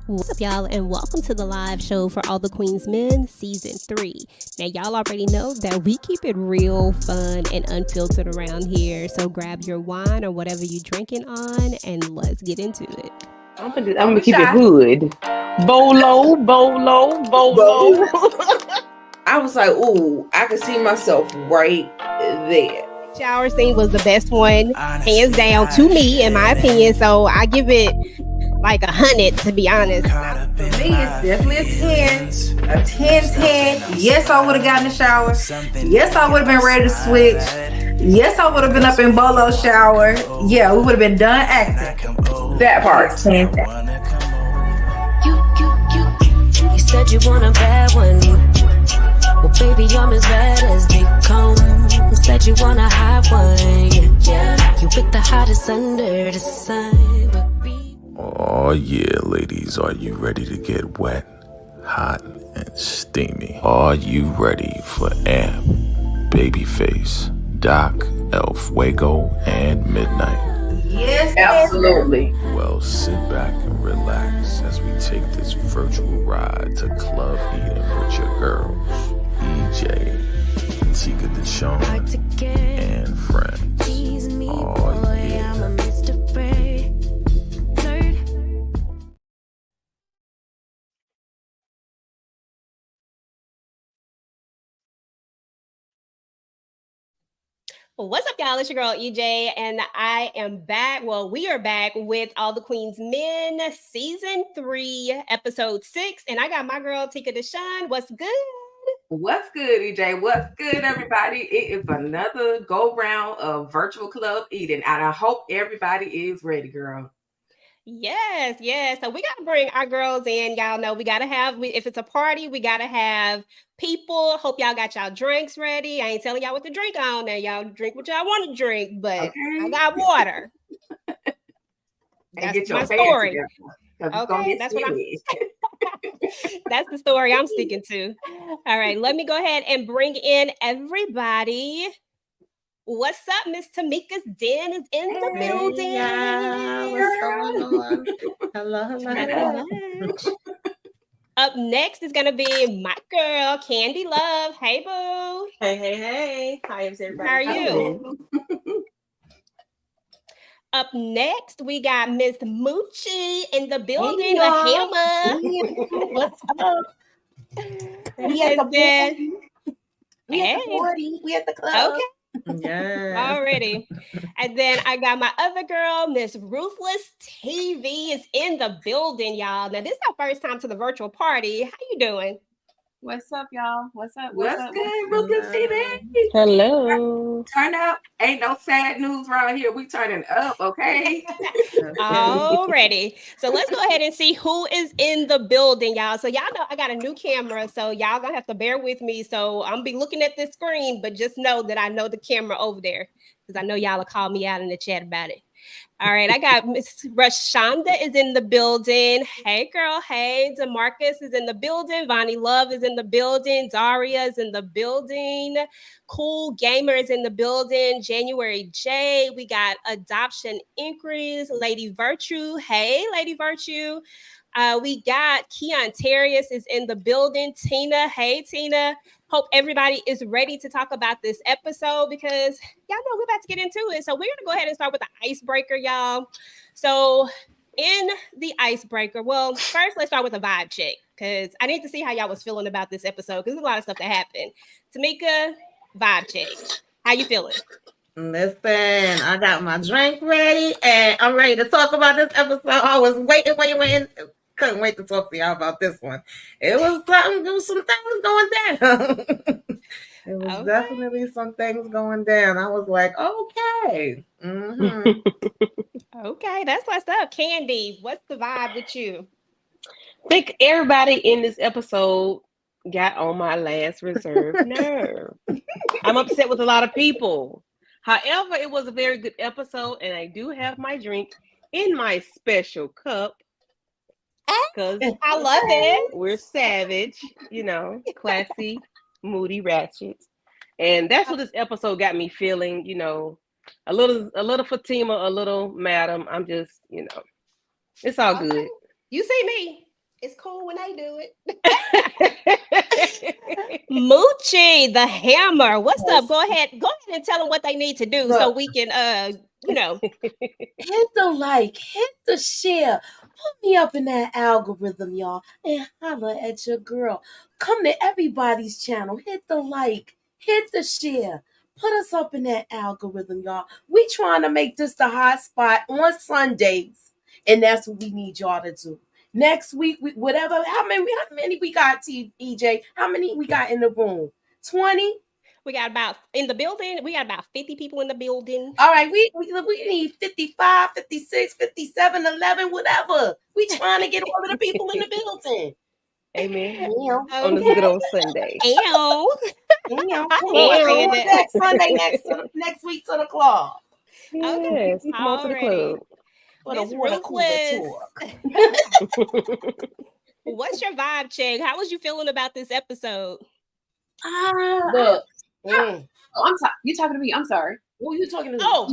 What's up, y'all, and welcome to the live show for Allthequeensmen Season 3. Now, y'all already know that we keep it real, fun, and unfiltered around here, so grab your wine or whatever you're drinking on, and let's get into it. I'm gonna keep it hood. Bolo. I was like, ooh, I could see myself right there. Shower scene was the best one, hands down, to me, in my opinion, so I give it like 100, to be honest. For me, it's definitely a 10. A 10. Yes, I would have gotten a shower. Yes, I would have been ready to switch. Yes, I would have been up in Bolo's shower. Yeah, we would have been done acting. That part. 10. You said you want a bad one. Well, baby, I'm as bad as they come. You said you want a hot one. Yeah, you with the hottest under the sun. Oh yeah, ladies, are you ready to get wet, hot, and steamy? Are you ready for Amp, Babyface, Doc, El Fuego, and Midnight? Yes, Absolutely. Well, sit back and relax as we take this virtual ride to Club Eden with your girls, EJ, Tika Deshawn, and friends. Oh yeah. What's up, y'all? It's your girl EJ, and I am back. Well, we are back with Allthequeensmen Season 3, Episode 6, and I got my girl Tika Deshawn. What's good? What's good, EJ? What's good, everybody? It is another go round of Virtual Club Eden, and I hope everybody is ready, girl. Yes. So we got to bring our girls in. Y'all know we got to have, if it's a party, we got to have people. Hope y'all got y'all drinks ready. I ain't telling y'all what to drink on now. Y'all drink what y'all want to drink, but Okay. I got water. That's my story. Okay, that's what that's the story I'm sticking to. All right, let me go ahead and bring in everybody. What's up, Miss Tamika's Den is in the building. Yeah, what's going on? Hello. Up next is gonna be my girl, Candy Love. Hey, boo. Hey. Hi, everybody. How are you? Up next, we got Miss Moochie in the building. Hey, a hammer. What's up? We at the party. We at the club. Okay. Yeah. Already. And then I got my other girl, Miss Ruthless TV is in the building, y'all. Now, this is our first time to the virtual party. How you doing? What's up, y'all? What's up? What's good, Ruthless TV? Hello. Turn up. Ain't no sad news around here. We turning up, okay? Already. So let's go ahead and see who is in the building, y'all. So y'all know I got a new camera, so y'all gonna have to bear with me. So I'm gonna be looking at this screen, but just know that I know the camera over there because I know y'all will call me out in the chat about it. All right, I got Miss Rashonda is in the building. Hey, girl. Hey, DeMarcus is in the building. Vonnie Love is in the building. Daria is in the building. Cool Gamer is in the building. January J. We got Adoption Inquiries. Lady Virtue. Hey, Lady Virtue. We got Keon Terrius is in the building. Tina. Hey, Tina. Hope everybody is ready to talk about this episode because y'all know we're about to get into it. So we're going to go ahead and start with the icebreaker, y'all. So in the icebreaker, well, first let's start with a vibe check because I need to see how y'all was feeling about this episode because there's a lot of stuff that happened. Tamika, vibe check. How you feeling? Listen, I got my drink ready and I'm ready to talk about this episode. I was waiting. Couldn't wait to talk to y'all about this one. It was some things going down. It was definitely some things going down. I was like, okay. Okay, that's what's up. Candy, what's the vibe with you? I think everybody in this episode got on my last reserve nerve. I'm upset with a lot of people. However, it was a very good episode, and I do have my drink in my special cup. Because I love it. We're savage, classy, moody, ratchet. And that's what this episode got me feeling, a little Fatima, a little Madam. I'm just, it's all good. You see me. It's cool when they do it. Moochie, the hammer. What's up? Go ahead and tell them what they need to do so we can hit the like, hit the share, put me up in that algorithm, y'all, and holla at your girl. Come to everybody's channel, hit the like, hit the share, put us up in that algorithm, y'all. We trying to make this the hot spot on Sundays, and that's what we need y'all to do. Next week, whatever, how many we got, EJ? How many we got in the room? 20? We got about 50 people in the building. All right, we need 55, 56, 57, 11, whatever. We trying to get all of the people in the building. Amen. Okay. On this good old Sunday. Come on back Sunday next week to the club. Yes, come on to the club. Miss Ruthless. What's your vibe check? How was you feeling about this episode? Look. You talking to me? I'm sorry. Who are you talking to? Oh,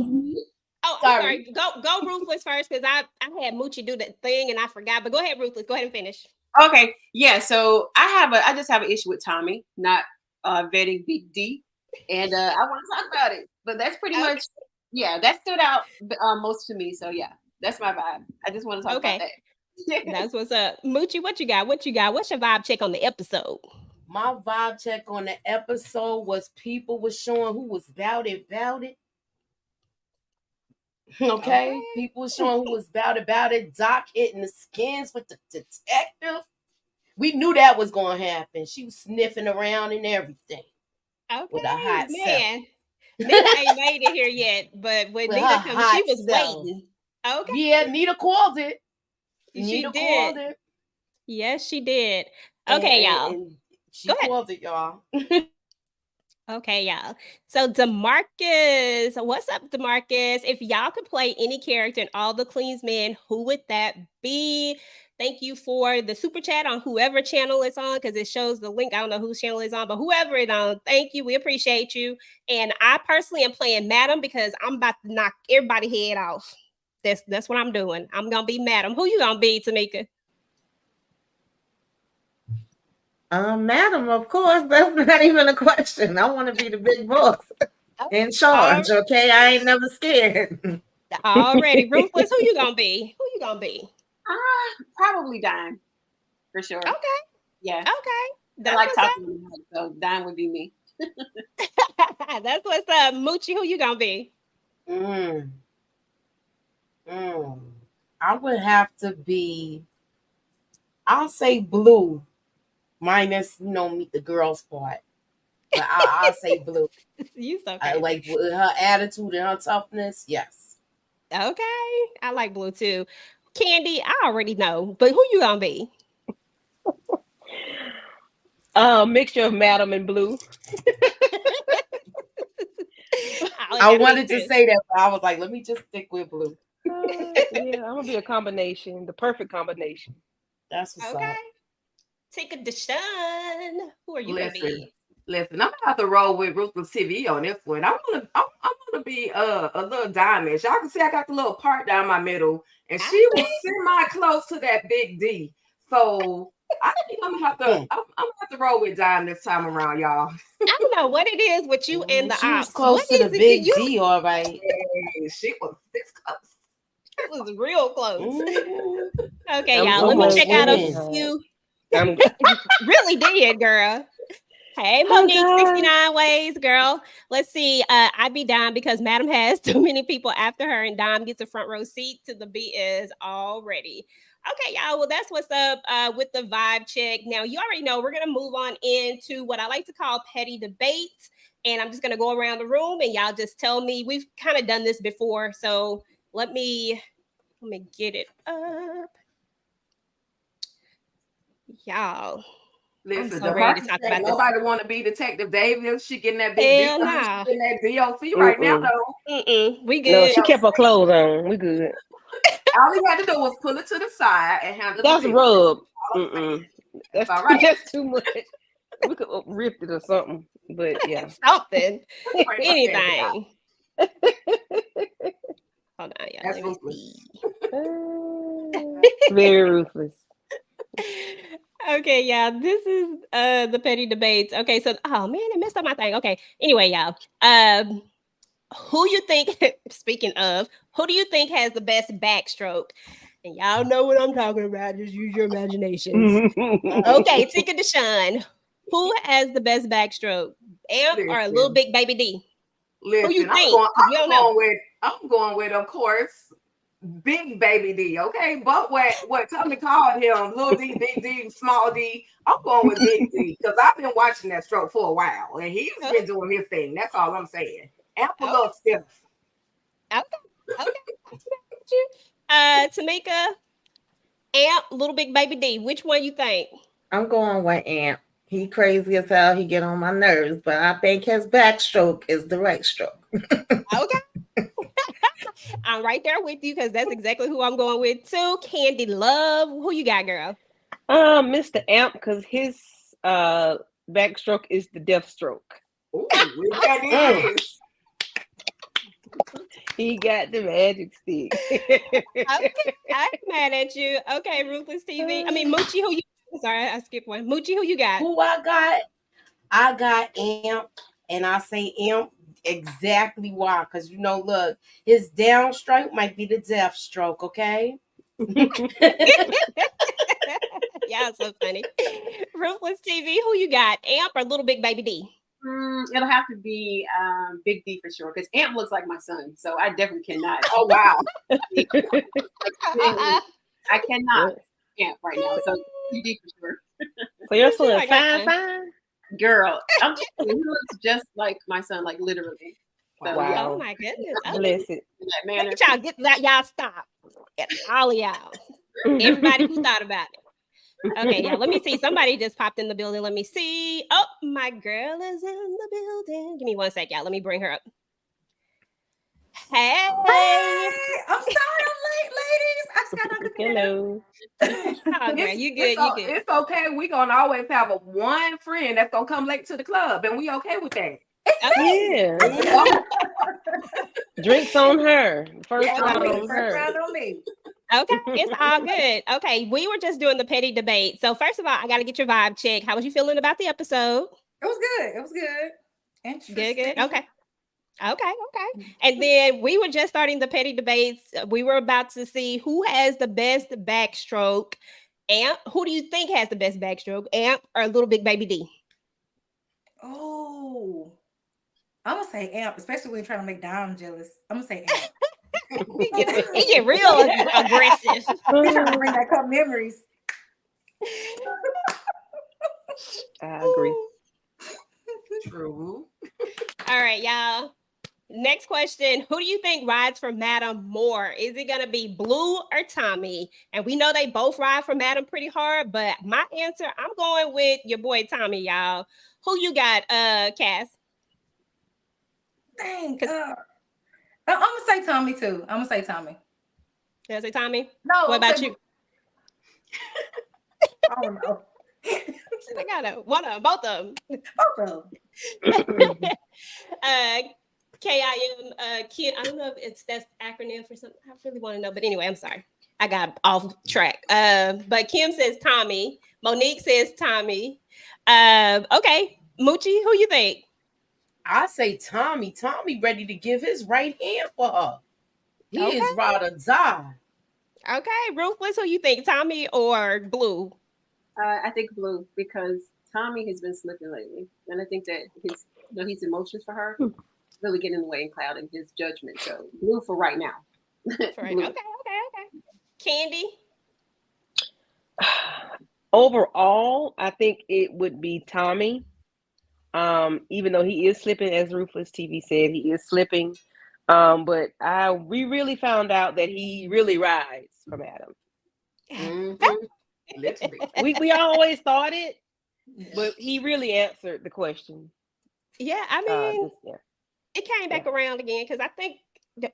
I'm sorry. Go Ruthless first, because I had Moochie do that thing and I forgot. But go ahead, Ruthless. Go ahead and finish. Okay. Yeah. So I just have an issue with Tommy not vetting Big D, and I want to talk about it. But that's pretty much that stood out most to me. So yeah, that's my vibe. I just want to talk about that. That's what's up. Moochie, what you got? What's your vibe check on the episode? My vibe check on the episode was people was showing who was about it. Okay? People was showing who was about it. Doc hitting the skins with the detective. We knew that was going to happen. She was sniffing around and everything. Okay, with a hot man. Nita ain't made it here yet, but when Nita comes, she was waiting. Okay. Yeah, Nita called it. Nita called it. Yes, she did. Okay, y'all. She called it, y'all. Okay, y'all. So DeMarcus, what's up, DeMarcus? If y'all could play any character in all the Queensmen, who would that be? Thank you for the super chat on whoever channel it's on, because it shows the link. I don't know whose channel it's on, but whoever it's on, thank you. We appreciate you. And I personally am playing Madam because I'm about to knock everybody's head off. That's what I'm doing. I'm gonna be Madam. Who you gonna be, Tamika? Madam, of course. That's not even a question. I want to be the big boss in charge. Okay, I ain't never scared. Already, Ruthless. Who you gonna be? Probably Dime, for sure. Okay. Yeah. Okay. I like talking, so Dime would be me. That's what's up. Moochie, who you gonna be? I would have to be. I'll say Blue. Minus, meet the girls part. But I'll say Blue. You so crazy. Like with her attitude and her toughness, yes. Okay. I like Blue too. Candy, I already know, but who you gonna be? Mixture of Madam and Blue. I wanted to say that, but I was like, let me just stick with Blue. I'm gonna be a combination, the perfect combination. That's what's up. Take a Deshaun. Who are you gonna be? Listen, I'm gonna have to roll with Ruthless TV on this one. I'm gonna be a little diamond. Y'all can see I got the little part down my middle, and she was semi-close to that Big D. So I think I'm gonna have to roll with Dime this time around, y'all. I don't know what it is with you and the She was ops. close to the Big D, all right. Yeah, she was this close. It was real close. Okay, I'm y'all. Let me check out a few. Really did, girl. Hey, Monique, 69 ways, girl. Let's see. I'd be Dime because Madam has too many people after her, and Dime gets a front row seat to the BS already. Okay, y'all. Well, that's what's up with the vibe check. Now, you already know we're gonna move on into what I like to call petty debates, and I'm just gonna go around the room, and y'all just tell me. We've kind of done this before, so let me get it up. Y'all, listen, so ready to talk about nobody want to be Detective Davis. She getting that big deal. Nah. She getting that DOC right now, though. We good. No, she kept her clothes on. We good. All he had to do was pull it to the side and handle That's the rub. That's all right. That's too much. We could have ripped it or something, but yeah, something, anything. Hold on, y'all. That's ruthless. Very ruthless. Okay, yeah, this is the petty debates. Okay, so oh man, I messed up my thing. Okay, anyway, y'all, who you think? Speaking of, who do you think has the best backstroke? And y'all know what I'm talking about. Just use your imaginations. Okay, Tika Deshawn, who has the best backstroke? Amp or a little Listen, big baby D? Who you listen, think? 'Cause we don't know. I'm going with, of course, Big Baby D. Okay, but what Tommy called him, Little D, Big D, Small D. I'm going with Big D because I've been watching that stroke for a while, and he's Oh, been doing his thing. That's all I'm saying. Ample okay, love stiff. okay, okay. Tamika, Amp, little big baby D. Which one you think? I'm going with Amp. He crazy as hell. He get on my nerves, but I think his backstroke is the right stroke. Okay. I'm right there with you because that's exactly who I'm going with too. Candy Love. Who you got, girl? Mr. Amp, because his backstroke is the death stroke. Ooh, that is. He got the magic stick. Okay, I'm mad at you. Okay, Ruthless TV. I mean, Moochie, who you? Sorry, I skipped one. Moochie, who you got? Who I got Amp, and I say Amp exactly why. Because look, his downstroke might be the death stroke, okay? Yeah, so funny. Ruthless TV, who you got? Amp or Little Big Baby D? It'll have to be Big D for sure because Amp looks like my son, so I definitely cannot. Oh wow! I cannot Amp right now, so Big D for sure. So your son Like, is fine. Girl, I'm just he looks just like my son, like literally. So, Wow. yeah, Oh my goodness. Okay. Bless it. in that manner. Look at y'all get that. Y'all stop. All of y'all. Everybody who thought about it. Okay, yeah. Let me see. Somebody just popped in the building. Let me see. Oh, my girl is in the building. Give me 1 sec, y'all. Let me bring her up. Hey. I'm sorry I'm late, ladies. I just got on the Hello. Oh, girl, you good. You good. It's okay. We're gonna always have one friend that's gonna come late to the club, and we okay with that. Okay. Yeah. Drinks on her. First Yeah, round on me. on her. round on me. Okay, it's all good. Okay, we were just doing the petty debate. So first of all, I got to get your vibe check. How was you feeling about the episode? It was good. It was good. Interesting. Good. Okay. And then we were just starting the petty debates. We were about to see who has the best backstroke. Amp, who do you think has the best backstroke? Amp or Little Big Baby D? Oh, I'm gonna say Amp, especially when you're trying to make Dom jealous. I'm gonna say Amp. He get real aggressive. He's trying to bring back up memories. I agree. True. All right, y'all. Next question. Who do you think rides for Madam more? Is it going to be Blue or Tommy? And we know they both ride for Madam pretty hard, but my answer, I'm going with your boy Tommy, y'all. Who you got, Cass? Dang. I'm gonna say Tommy too. I'm gonna say Tommy. Did I say Tommy? No. What about you? I don't know. I got one of them, both of them. Both of them. KIM, Kim, I don't know if that's acronym for something. I really want to know, but anyway, I'm sorry. I got off track. But Kim says Tommy. Monique says Tommy. Okay, Moochie, who you think? I say Tommy. Tommy ready to give his right hand for her. He is ride or die. Okay, Ruthless, who you think? Tommy or Blue? I think Blue because Tommy has been slipping lately, and I think that his emotions for her really get in the way and clouding his judgment. So Blue for right now. For right now. Okay. Candy. Overall, I think it would be Tommy. Even though he is slipping, as Ruthless TV said, he is slipping. But we really found out that he really rides from Adam. We always thought it, but he really answered the question. Yeah, I mean, it came back around again because I think, yeah.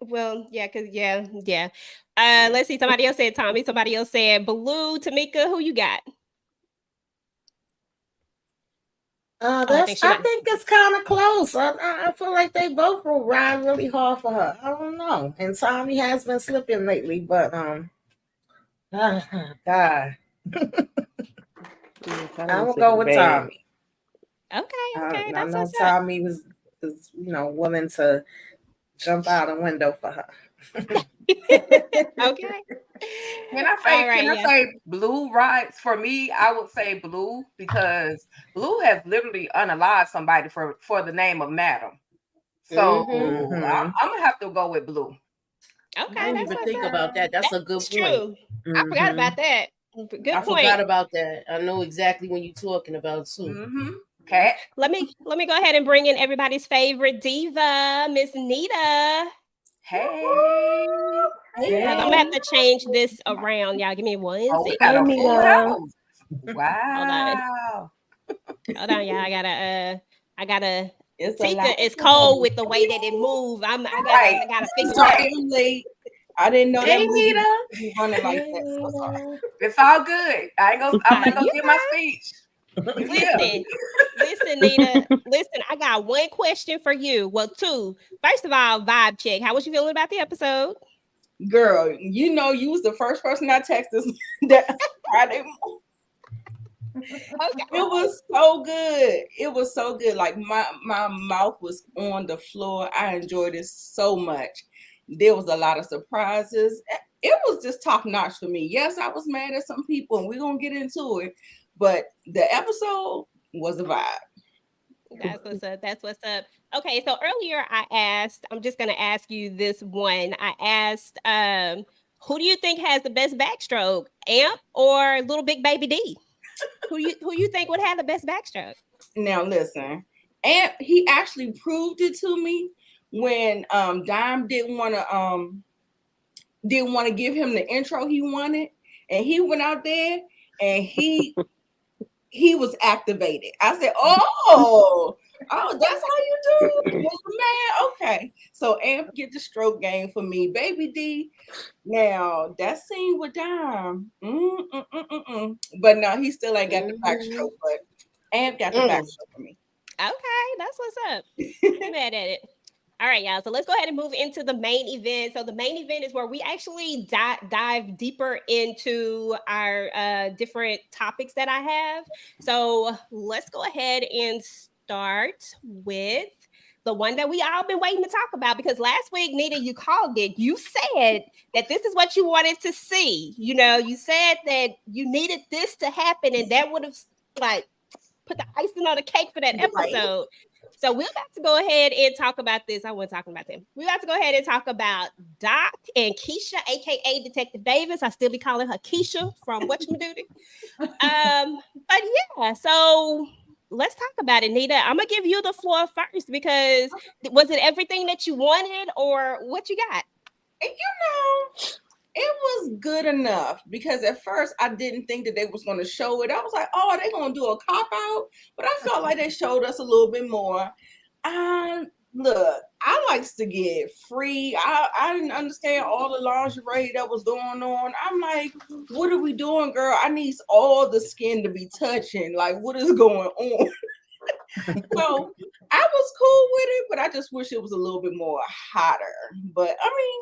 Let's see. Somebody else said Tommy. Somebody else said Blue. Tamika, who you got? I think it's kind of close. I feel like they both will ride really hard for her. I don't know. And Tommy has been slipping lately, but God. I'm gonna go with Tommy. Okay, I that's know what's up. Tommy was willing to jump out a window for her. Okay. Can I All right, yeah. say Blue rights? For me, I would say Blue because Blue has literally unalived somebody for the name of Madam. So I'm gonna have to go with Blue. Okay, I didn't that's even what's think up. about that. That's a good That's point. true. I forgot about that. Good I point. forgot about that. I know exactly when you're talking about too. Okay. Let me go ahead and bring in everybody's favorite diva, Miss Nita. Hey. I'm gonna have to change this around. Y'all give me one Oh, we second. got a full house. Hold on. Wow. Hold on, y'all. I gotta It's a Tika lot. is cold with the way that it moves. I gotta figure it out. Sorry, I'm late. I didn't know that Hey, movie Nita. would be running like that. So sorry. It's all good. I'm not gonna You give my speech. You here. Listen, Nita. Listen, I got one question for you. Well, two. First of all, vibe check. How was you feeling about the episode? Girl, you know you was the first person I texted that Friday morning. Okay. It was so good. It was so good. Like my mouth was on the floor. I enjoyed it so much. There was a lot of surprises. It was just top notch for me. Yes, I was mad at some people, and we're gonna get into it. But the episode was a vibe. That's what's up. That's what's up. Okay, so earlier I asked, I'm just gonna ask you this one. I asked, who do you think has the best backstroke, Amp or Little Big Baby D? Who you think would have the best backstroke? Now listen, and he actually proved it to me when Dime didn't want to give him the intro he wanted, and he went out there and he was activated. I said, oh, that's how you do it, man. Okay, so Amp get the stroke game for me, Baby D. Now that scene with Dime, but no, he still ain't got the backstroke, but Amp got the backstroke for me. Okay, that's what's up. I'm mad at it. All right, y'all. So let's go ahead and move into the main event. So the main event is where we actually dive deeper into our different topics that I have. So let's go ahead and start with the one that we all been waiting to talk about, because last week, Nita, you called it. You said that this is what you wanted to see. You know, you said that you needed this to happen, and that would have like put the icing on the cake for that episode. Right. So we're about to go ahead and talk about this. I wasn't talking about them. We're about to go ahead and talk about Doc and Keisha, aka Detective Davis. I still be calling her Keisha from Whatchamadooty. But yeah, so let's talk about it, Nita. I'm gonna give you the floor first, because was it everything that you wanted, or what you got? You know, it was good enough, because at first I didn't think that they was going to show it. I was like, oh, they're going to do a cop out, but I felt like they showed us a little bit more. Look, I likes to get free. I didn't understand all the lingerie that was going on. I'm like, what are we doing, girl? I need all the skin to be touching. Like, what is going on? So I was cool with it, but I just wish it was a little bit more hotter. But I mean,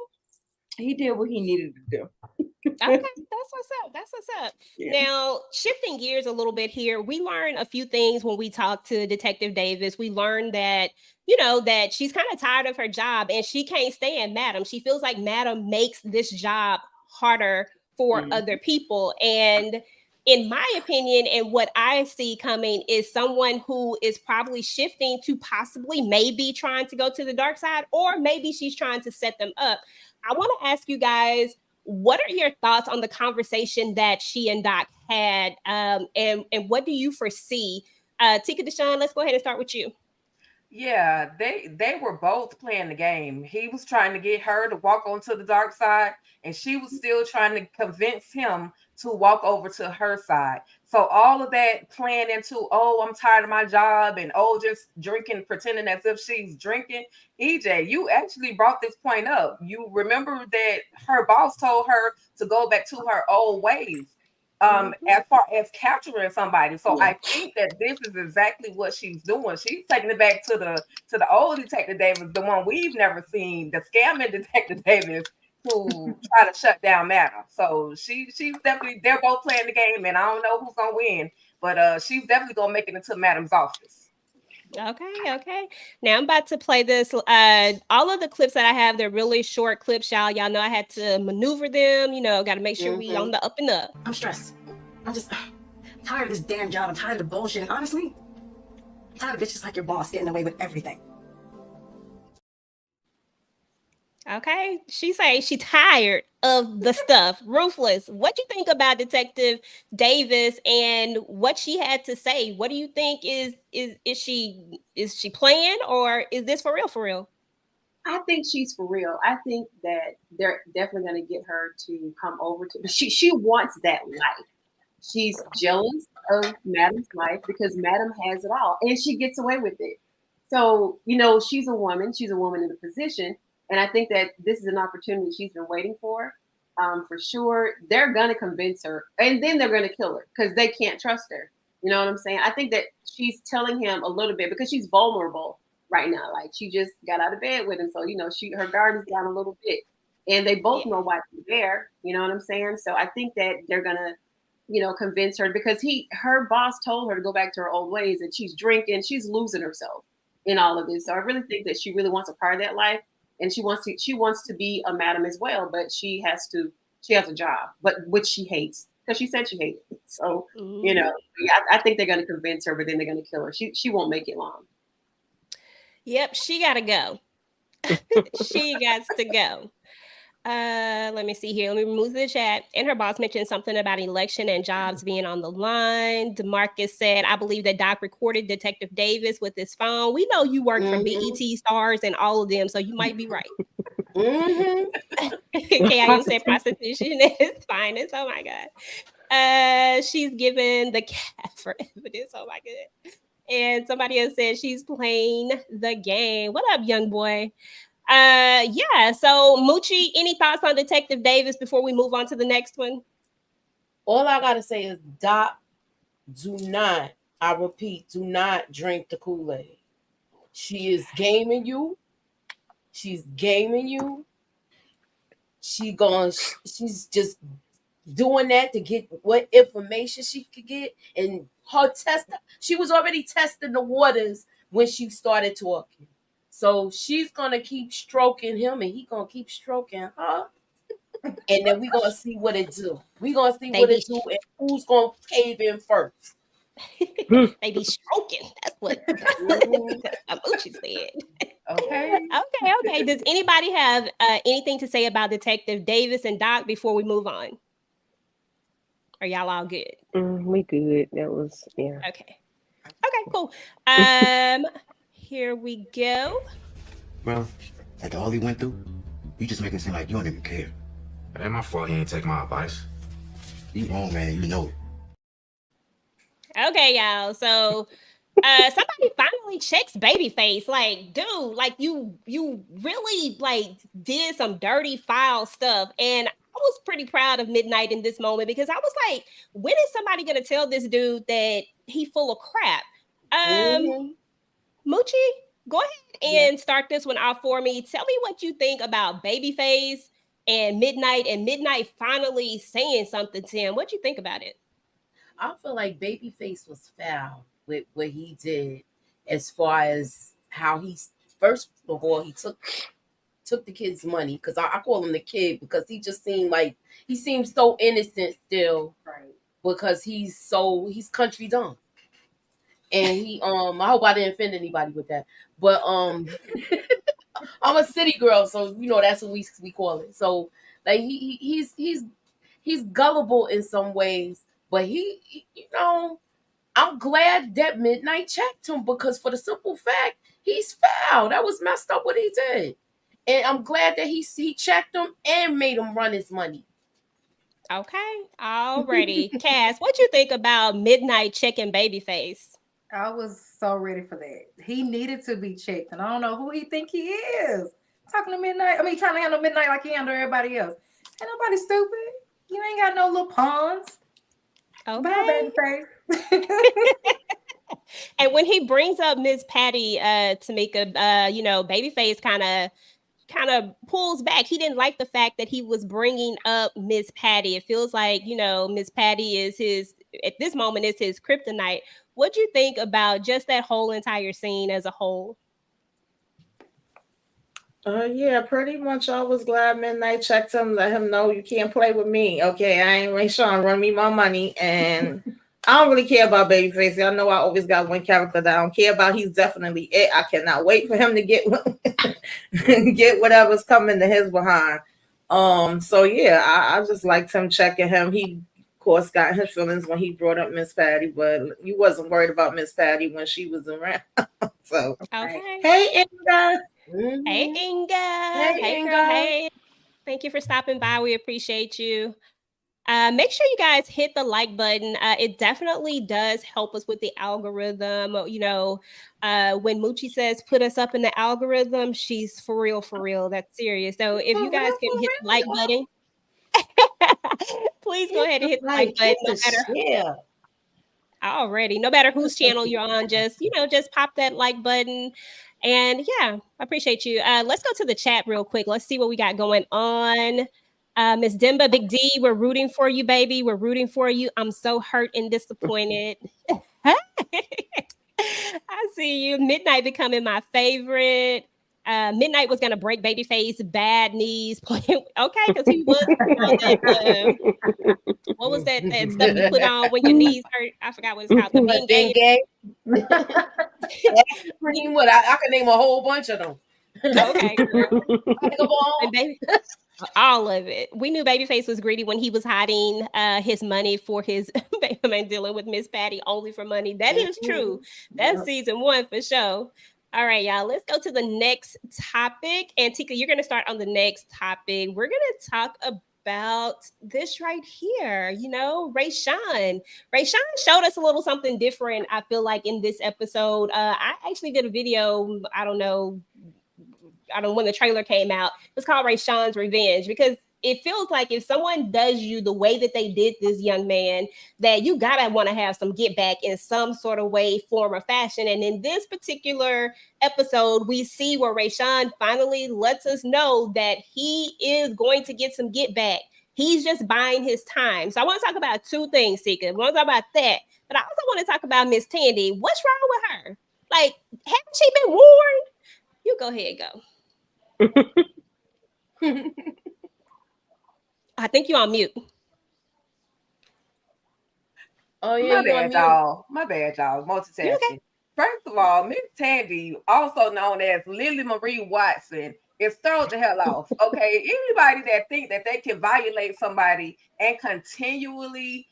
he did what he needed to do. Okay, that's what's up. That's what's up. Yeah. Now, shifting gears a little bit here, we learned a few things when we talked to Detective Davis. We learned that, you know, that she's kind of tired of her job and she can't stand Madam. She feels like Madam makes this job harder for other people. And in my opinion, and what I see coming, is someone who is probably shifting to possibly maybe trying to go to the dark side, or maybe she's trying to set them up. I want to ask you guys, what are your thoughts on the conversation that she and Doc had, and what do you foresee? Tika Deshawn, let's go ahead and start with you. Yeah, they were both playing the game. He was trying to get her to walk onto the dark side, and she was still trying to convince him to walk over to her side. So all of that playing into, oh, I'm tired of my job, and oh, just drinking, pretending as if she's drinking. EJ, you actually brought this point up. You remember that her boss told her to go back to her old ways. As far as capturing somebody. So I think that this is exactly what she's doing. She's taking it back to the old Detective Davis, the one we've never seen, the scamming Detective Davis, to try to shut down Madam. So she's definitely, they're both playing the game, and I don't know who's gonna win, but she's definitely gonna make it into Madam's office. Okay. Now I'm about to play this. All of the clips that I have, they're really short clips, y'all. Y'all know I had to maneuver them. Got to make sure we on the up and up. I'm stressed. I'm just tired of this damn job. I'm tired of the bullshit. And honestly, I'm tired of bitches like your boss getting away with everything. Okay, she say she tired of the stuff. Ruthless. What you think about Detective Davis and what she had to say? What do you think is she playing, or is this for real? For real? I think she's for real. I think that they're definitely going to get her to come over to. She wants that life. She's jealous of Madam's life because Madam has it all, and she gets away with it. So she's a woman. She's a woman in a position. And I think that this is an opportunity she's been waiting for sure. They're going to convince her, and then they're going to kill her because they can't trust her. You know what I'm saying? I think that she's telling him a little bit because she's vulnerable right now. Like, she just got out of bed with him. So, her guard is down a little bit. And they both know why she's there. You know what I'm saying? So I think that they're going to, convince her because her boss told her to go back to her old ways, and she's drinking. She's losing herself in all of this. So I really think that she really wants a part of that life. And she wants to be a madam as well, but she has a job, but which she hates because she said she hated it. So, I think they're going to convince her, but then they're going to kill her. She won't make it long. Yep, she got to go. She got to go. Let me see here. Let me remove the chat. And her boss mentioned something about election and jobs being on the line. DeMarcus said, I believe that Doc recorded Detective Davis with his phone. We know you work for BET Stars and all of them, so you might be right. KIU said prostitution is finest. Oh my God. She's given the cat for evidence. Oh my God. And somebody else said she's playing the game. What up, young boy? Yeah. So Moochie, any thoughts on Detective Davis before we move on to the next one? All I gotta say is, Doc, I repeat, do not drink the Kool-Aid. She is gaming you. She's gaming you. She's just doing that to get what information she could get. And she was already testing the waters when she started talking. So she's gonna keep stroking him, and he gonna keep stroking her. And then we're gonna see what it do. We're gonna see what it do and who's gonna cave in first. They be stroking. That's what Abuchi said. Okay. Does anybody have anything to say about Detective Davis and Doc before we move on? Are y'all all good? We good. That was Okay, cool. Here we go. Bro, after all he went through, you just make it seem like you don't even care. It ain't my fault he ain't take my advice. You wrong, man. You know it. Okay, y'all. So somebody finally checks Babyface. Like, dude, like you really like did some dirty foul stuff. And I was pretty proud of Midnight in this moment because I was like, when is somebody gonna tell this dude that he full of crap? Moochie, go ahead and start this one off for me. Tell me what you think about Babyface and Midnight finally saying something to him. What you think about it? I feel like Babyface was foul with what he did, as far as how he first of all he took the kid's money, because I call him the kid because he just seems so innocent still, right? Because he's country dumb. And he I hope I didn't offend anybody with that, but I'm a city girl, so that's what we call it. So like he's gullible in some ways, but he I'm glad that Midnight checked him, because for the simple fact he's foul. That was messed up what he did, and I'm glad that he checked him and made him run his money. Okay, alrighty. Cass, what you think about Midnight checking Babyface? I was so ready for that. He needed to be checked, and I don't know who he think he is. Talking to Midnight. I mean, trying to handle Midnight like he handle everybody else. Ain't nobody stupid. You ain't got no little pawns. Okay. Bye, Babyface. And when he brings up Miss Patty, Tamika, Babyface kind kind of pulls back. He didn't like the fact that he was bringing up Miss Patty. It feels like, Miss Patty is at this moment, is his kryptonite. What do you think about just that whole entire scene as a whole? Yeah, pretty much. I was glad Midnight checked him, let him know you can't play with me. Okay, I ain't Rayshawn, run me my money. And I don't really care about Babyface. I know I always got one character that I don't care about. He's definitely it. I cannot wait for him to get get whatever's coming to his behind. So yeah, I just liked him checking him. He of course got his feelings when he brought up Miss Patty, but you wasn't worried about Miss Patty when she was around. So Okay. hey Inga. Hey, Inga. Hey, Hey, girl. Inga. Hey. Thank you for stopping by. We appreciate you. Make sure you guys hit the like button. It definitely does help us with the algorithm. When Moochie says put us up in the algorithm, she's for real, for real. That's serious. So if you guys can hit the like button, please go ahead and hit the like button. No matter already, no matter whose channel you're on, just pop that like button. And yeah, I appreciate you. Let's go to the chat real quick. Let's see what we got going on. Miss Dimba, Big D, we're rooting for you, baby. We're rooting for you. I'm so hurt and disappointed. I see you. Midnight becoming my favorite. Midnight was gonna break Babyface bad knees playing. Okay, because he was on that. What was that stuff you put on when your knees hurt? I forgot what it's called. The bean game. What? I can name a whole bunch of them. Okay, girl. And baby, all of it. We knew Babyface was greedy when he was hiding his money for his man dealing with Miss Patty only for money. That is true. That's season 1 for sure. All right, y'all. Let's go to the next topic. Antika, you're gonna start on the next topic. We're gonna talk about this right here. Rayshawn. Rayshawn showed us a little something different, I feel like, in this episode. I actually did a video, I don't know when the trailer came out. It's called Rayshawn's Revenge, because it feels like if someone does you the way that they did this young man, that you gotta want to have some get back in some sort of way, form, or fashion. And in this particular episode, we see where Rayshawn finally lets us know that he is going to get some get back. He's just buying his time. So I want to talk about 2 things, Sika. I want to talk about that, but I also want to talk about Miss Tandy. What's wrong with her? Like, haven't she been warned? You go ahead, go. I think you're on mute. Oh yeah, My bad, y'all. Multitasking. Okay. First of all, Miss Tandy, also known as Lily Marie Watson, is thrown the hell off. Okay, anybody that think that they can violate somebody and continually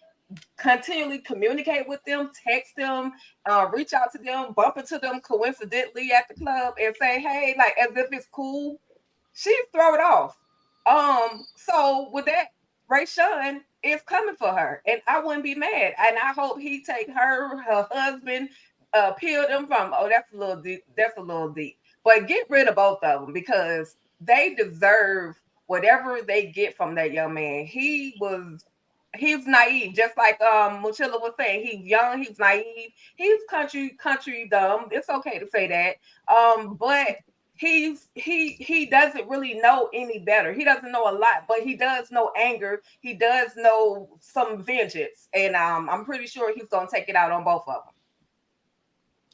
communicate with them, text them, reach out to them, bump into them coincidentally at the club and say, hey, like as if it's cool, she's thrown off. So with that, Rayshawn is coming for her, and I wouldn't be mad. And I hope he take her husband, peel them from. Oh, that's a little deep. That's a little deep. But get rid of both of them because they deserve whatever they get from that young man. He's naive, just like Mochilla was saying. He's young, he's naive, he's country dumb. It's okay to say that. But he doesn't really know any better. He doesn't know a lot, but he does know anger. He does know some vengeance, and I'm pretty sure he's gonna take it out on both of them.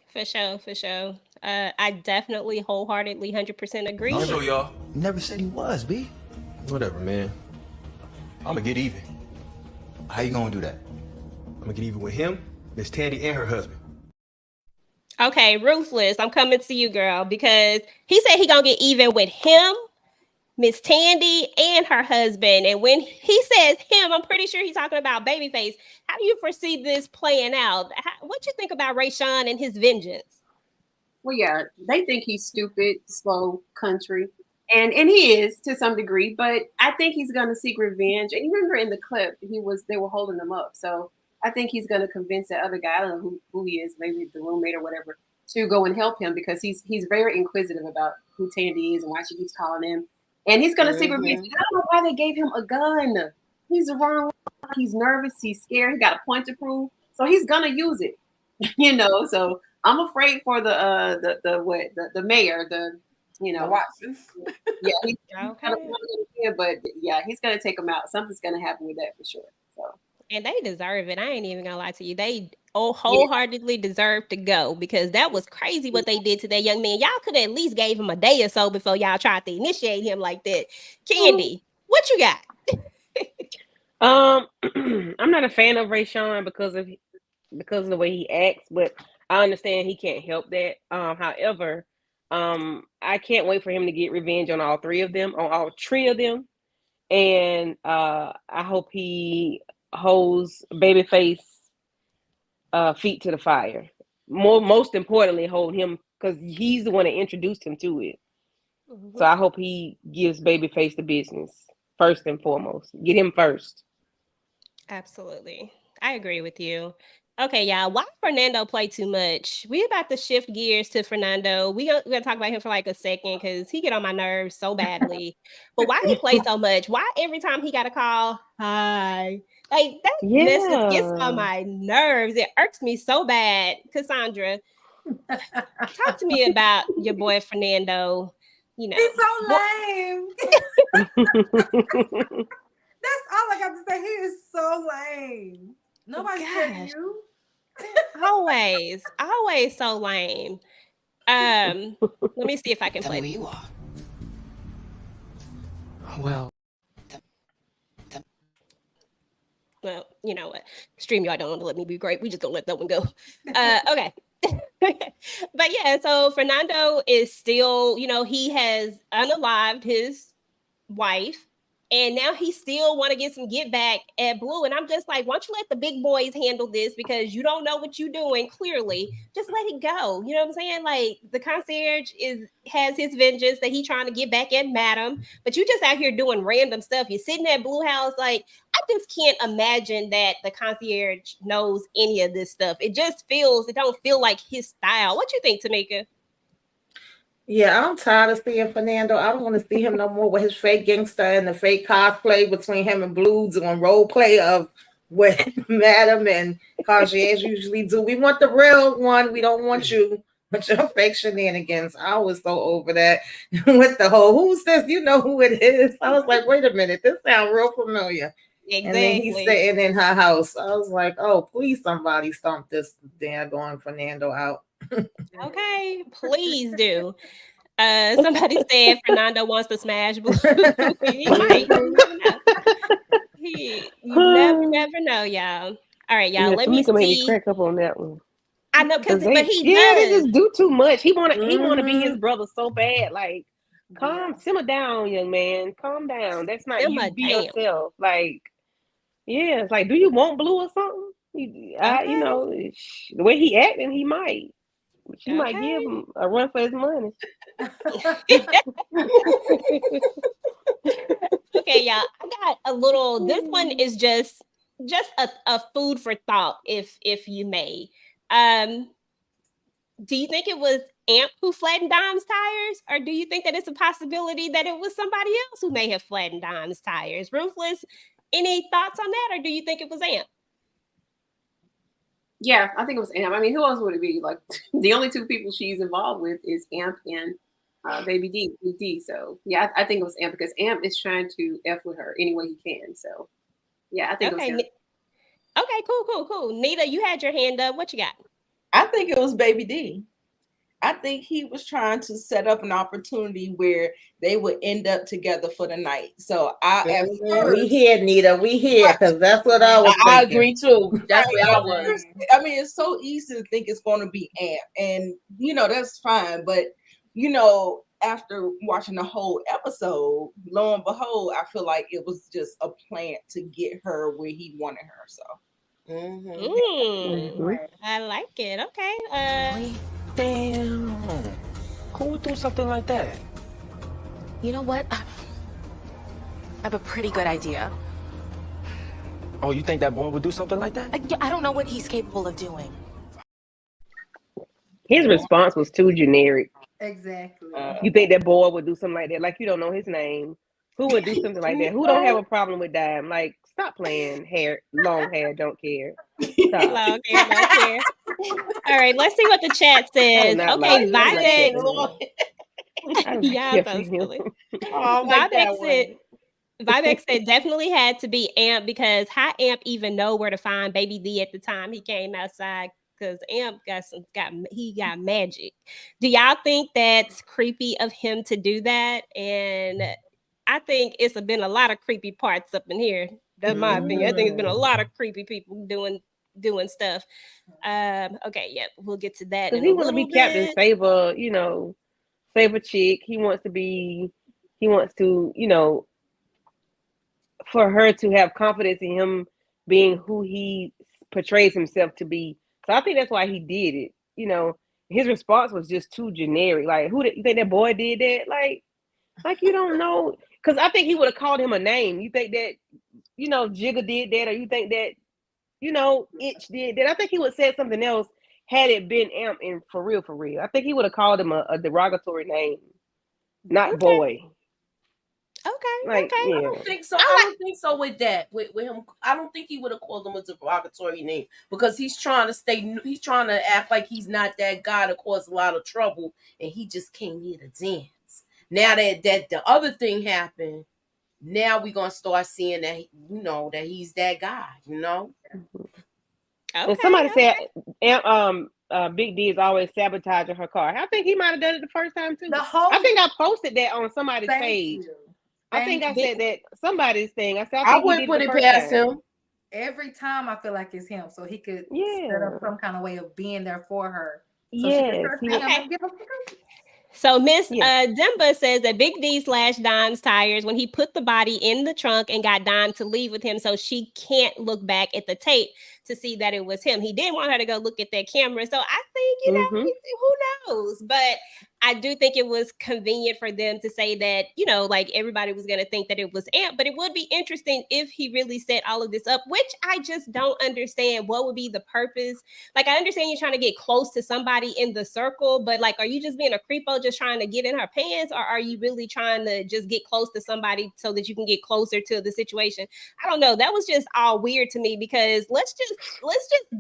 For sure. I definitely wholeheartedly 100% agree. Also, y'all never said he was, B. Whatever, man. I'm gonna get even. How you gonna do that? I'm gonna get even with him, Miss Tandy, and her husband. Okay, Ruthless, I'm coming to you, girl, because he said he gonna get even with him, Miss Tandy, and her husband. And when he says him, I'm pretty sure he's talking about Babyface. How do you foresee this playing out? What you think about Rayshawn and his vengeance? Well, yeah, they think he's stupid, slow, country. And he is to some degree, but I think he's gonna seek revenge. And you remember in the clip, they were holding him up. So I think he's gonna convince that other guy, I don't know who he is, maybe the roommate or whatever, to go and help him because he's very inquisitive about who Tandy is and why she keeps calling him. And he's gonna seek revenge. I don't know why they gave him a gun. He's wrong. He's nervous. He's scared. He got a point to prove. So he's gonna use it. So I'm afraid for the mayor, you The know, Watsons. yeah, he's Okay. but yeah, he's gonna take them out. Something's gonna happen with that for sure. So And they deserve it. I ain't even gonna lie to you. They yeah, wholeheartedly deserve to go because that was crazy what they did to that young man. Y'all could have at least gave him a day or so before y'all tried to initiate him like that. Candy, what you got? I'm not a fan of Rayshawn because of the way he acts, but I understand he can't help that. However, I can't wait for him to get revenge on all three of them, and I hope he holds Babyface feet to the fire. Most importantly, hold him because he's the one that introduced him to it. Mhm. So I hope he gives Babyface the business first and foremost. Get him first. Absolutely. I agree with you. Okay, y'all. Why Fernando play too much? We about to shift gears to Fernando. We're gonna talk about him for like a second because he get on my nerves so badly. But why he play so much? Why every time he got a call, hi, like that message gets on Yeah. my nerves. It irks me so bad. Cassandra, talk to me about your boy Fernando. You know, He's so what? lame. That's all I got to say. He is so lame. Nobody's scared of Gosh, you. always so lame. Let me see if I can Tell me play. who you are. Well, Well, you know what? StreamYard don't want to let me be great. We just gonna let that one go. Okay. But yeah, so Fernando is still, he has unalived his wife, and now he still want to get some get back at Blue. And I'm just like, why don't you let the big boys handle this because you don't know what you're doing, clearly. Just let it go. You know what I'm saying? Like the concierge has his vengeance that he trying to get back at Madam, but you just out here doing random stuff. You're sitting at Blue House, like I just can't imagine that the concierge knows any of this stuff. It don't feel like his style. What you think, Tamika? Yeah, I'm tired of seeing Fernando. I don't want to see him no more with his fake gangster and the fake cosplay between him and Blues on role play of what Madam and Concierge usually do. We want the real one. We don't want you with your fake shenanigans. I was so over that with the whole who's this? You know who it is. I was like, wait a minute, this sounds real familiar. And then he's Exactly. sitting in her house. I was like, oh, please somebody stomp this daggone Fernando out. Okay, please do. Somebody said Fernando wants to smash Blue. He might. You never know. You never know, y'all. All right, y'all. Yeah, Let me Tamika made me see. crack up on that one. I know, Cause but he they does. just do too much. He wanna be his Mhm. brother so bad. Like, simmer down, young man. Calm down. That's not you. Simmer Be down. yourself. Like, yeah, it's like, do you want Blue or something? Okay. The way he acting, he might. She might give Okay. him a run for his money. Okay, y'all. I got a little. This one is just a food for thought, if you may. Um, do you think it was Amp who flattened Dime's tires, or do you think that it's a possibility that it was somebody else who may have flattened Dime's tires? Ruthless, any thoughts on that, or do you think it was Amp? yeah, I think it was Amp. I mean, who else would it be? Like the only two people she's involved with is Amp and Baby D. So yeah, I think it was Amp because Amp is trying to f with her any way he can. So yeah, I think it was Okay. Amp. Okay, cool. Nita, you had your hand up. What you got? I think it was Baby D. I think he was trying to set up an opportunity where they would end up together for the night. So at We first, here, Nita. We here because that's what I was I thinking. agree too. That's Right. where I At was. first, I mean, it's so easy to think it's going to be Amp, and that's fine. But after watching the whole episode, lo and behold, I feel like it was just a plant to get her where he wanted her. So. I like it. Okay. damn. Who would do something like that? You know what? I have a pretty good idea. Oh, you think that boy would do something like that? I don't know what he's capable of doing. His response was too generic. Exactly. You think that boy would do something like that? Like, you don't know his name. Who would do something like that? Who don't have a problem with Dime? Like, stop playing long hair, don't care. Stop. Long hair, don't care. All right, let's see what the chat I do says. not Okay, like Violet. that. I like Yeah, that so for him. silly. Oh, I like that one. Vivek said definitely had to be Amp because how Amp even know where to find Baby D at the time he came outside? Because Amp got magic. Do y'all think that's creepy of him to do that? And I think it's been a lot of creepy parts up in here. That's my opinion. I think it's been a lot of creepy people doing stuff. Okay, yeah, we'll get to that Because in a he want to be little Captain bit. Save a chick. He wants to, for her to have confidence in him being who he portrays himself to be. So I think that's why he did it. His response was just too generic. Like, you think that boy did that? Like you don't know. Because I think he would have called him a name. You think that, Jigga did that, or you think that, Itch did that? I think he would have said something else had it been Amp and for real. I think he would have called him a derogatory name, not boy. Okay. Yeah. I don't think so. I don't think so with that. With him, I don't think he would have called him a derogatory name because he's trying to he's trying to act like he's not that guy to cause a lot of trouble, and he just came here to dance. Now that the other thing happened, now we're gonna start seeing that that he's that guy. And somebody said, Big D is always sabotaging her car. I think he might have done it the first time too. I think I posted that on somebody's page. I think I said that somebody's thing. I said I think wouldn't he did put it it the past first time. him. Every time I feel like it's him, so he could Yeah. set up some kind of way of being there for her. So Yes, she can trust he him would- and give him some. So Miss Yeah. Demba says that Big D slashed Don's tires when he put the body in the trunk and got Don to leave with him so she can't look back at the tape to see that it was him. He didn't want her to go look at that camera. So I think, who knows? But I do think it was convenient for them to say that, like everybody was going to think that it was Amp, but it would be interesting if he really set all of this up, which I just don't understand. What would be the purpose? Like, I understand you're trying to get close to somebody in the circle, but like, are you just being a creepo just trying to get in her pants, or are you really trying to just get close to somebody so that you can get closer to the situation? I don't know. That was just all weird to me because let's just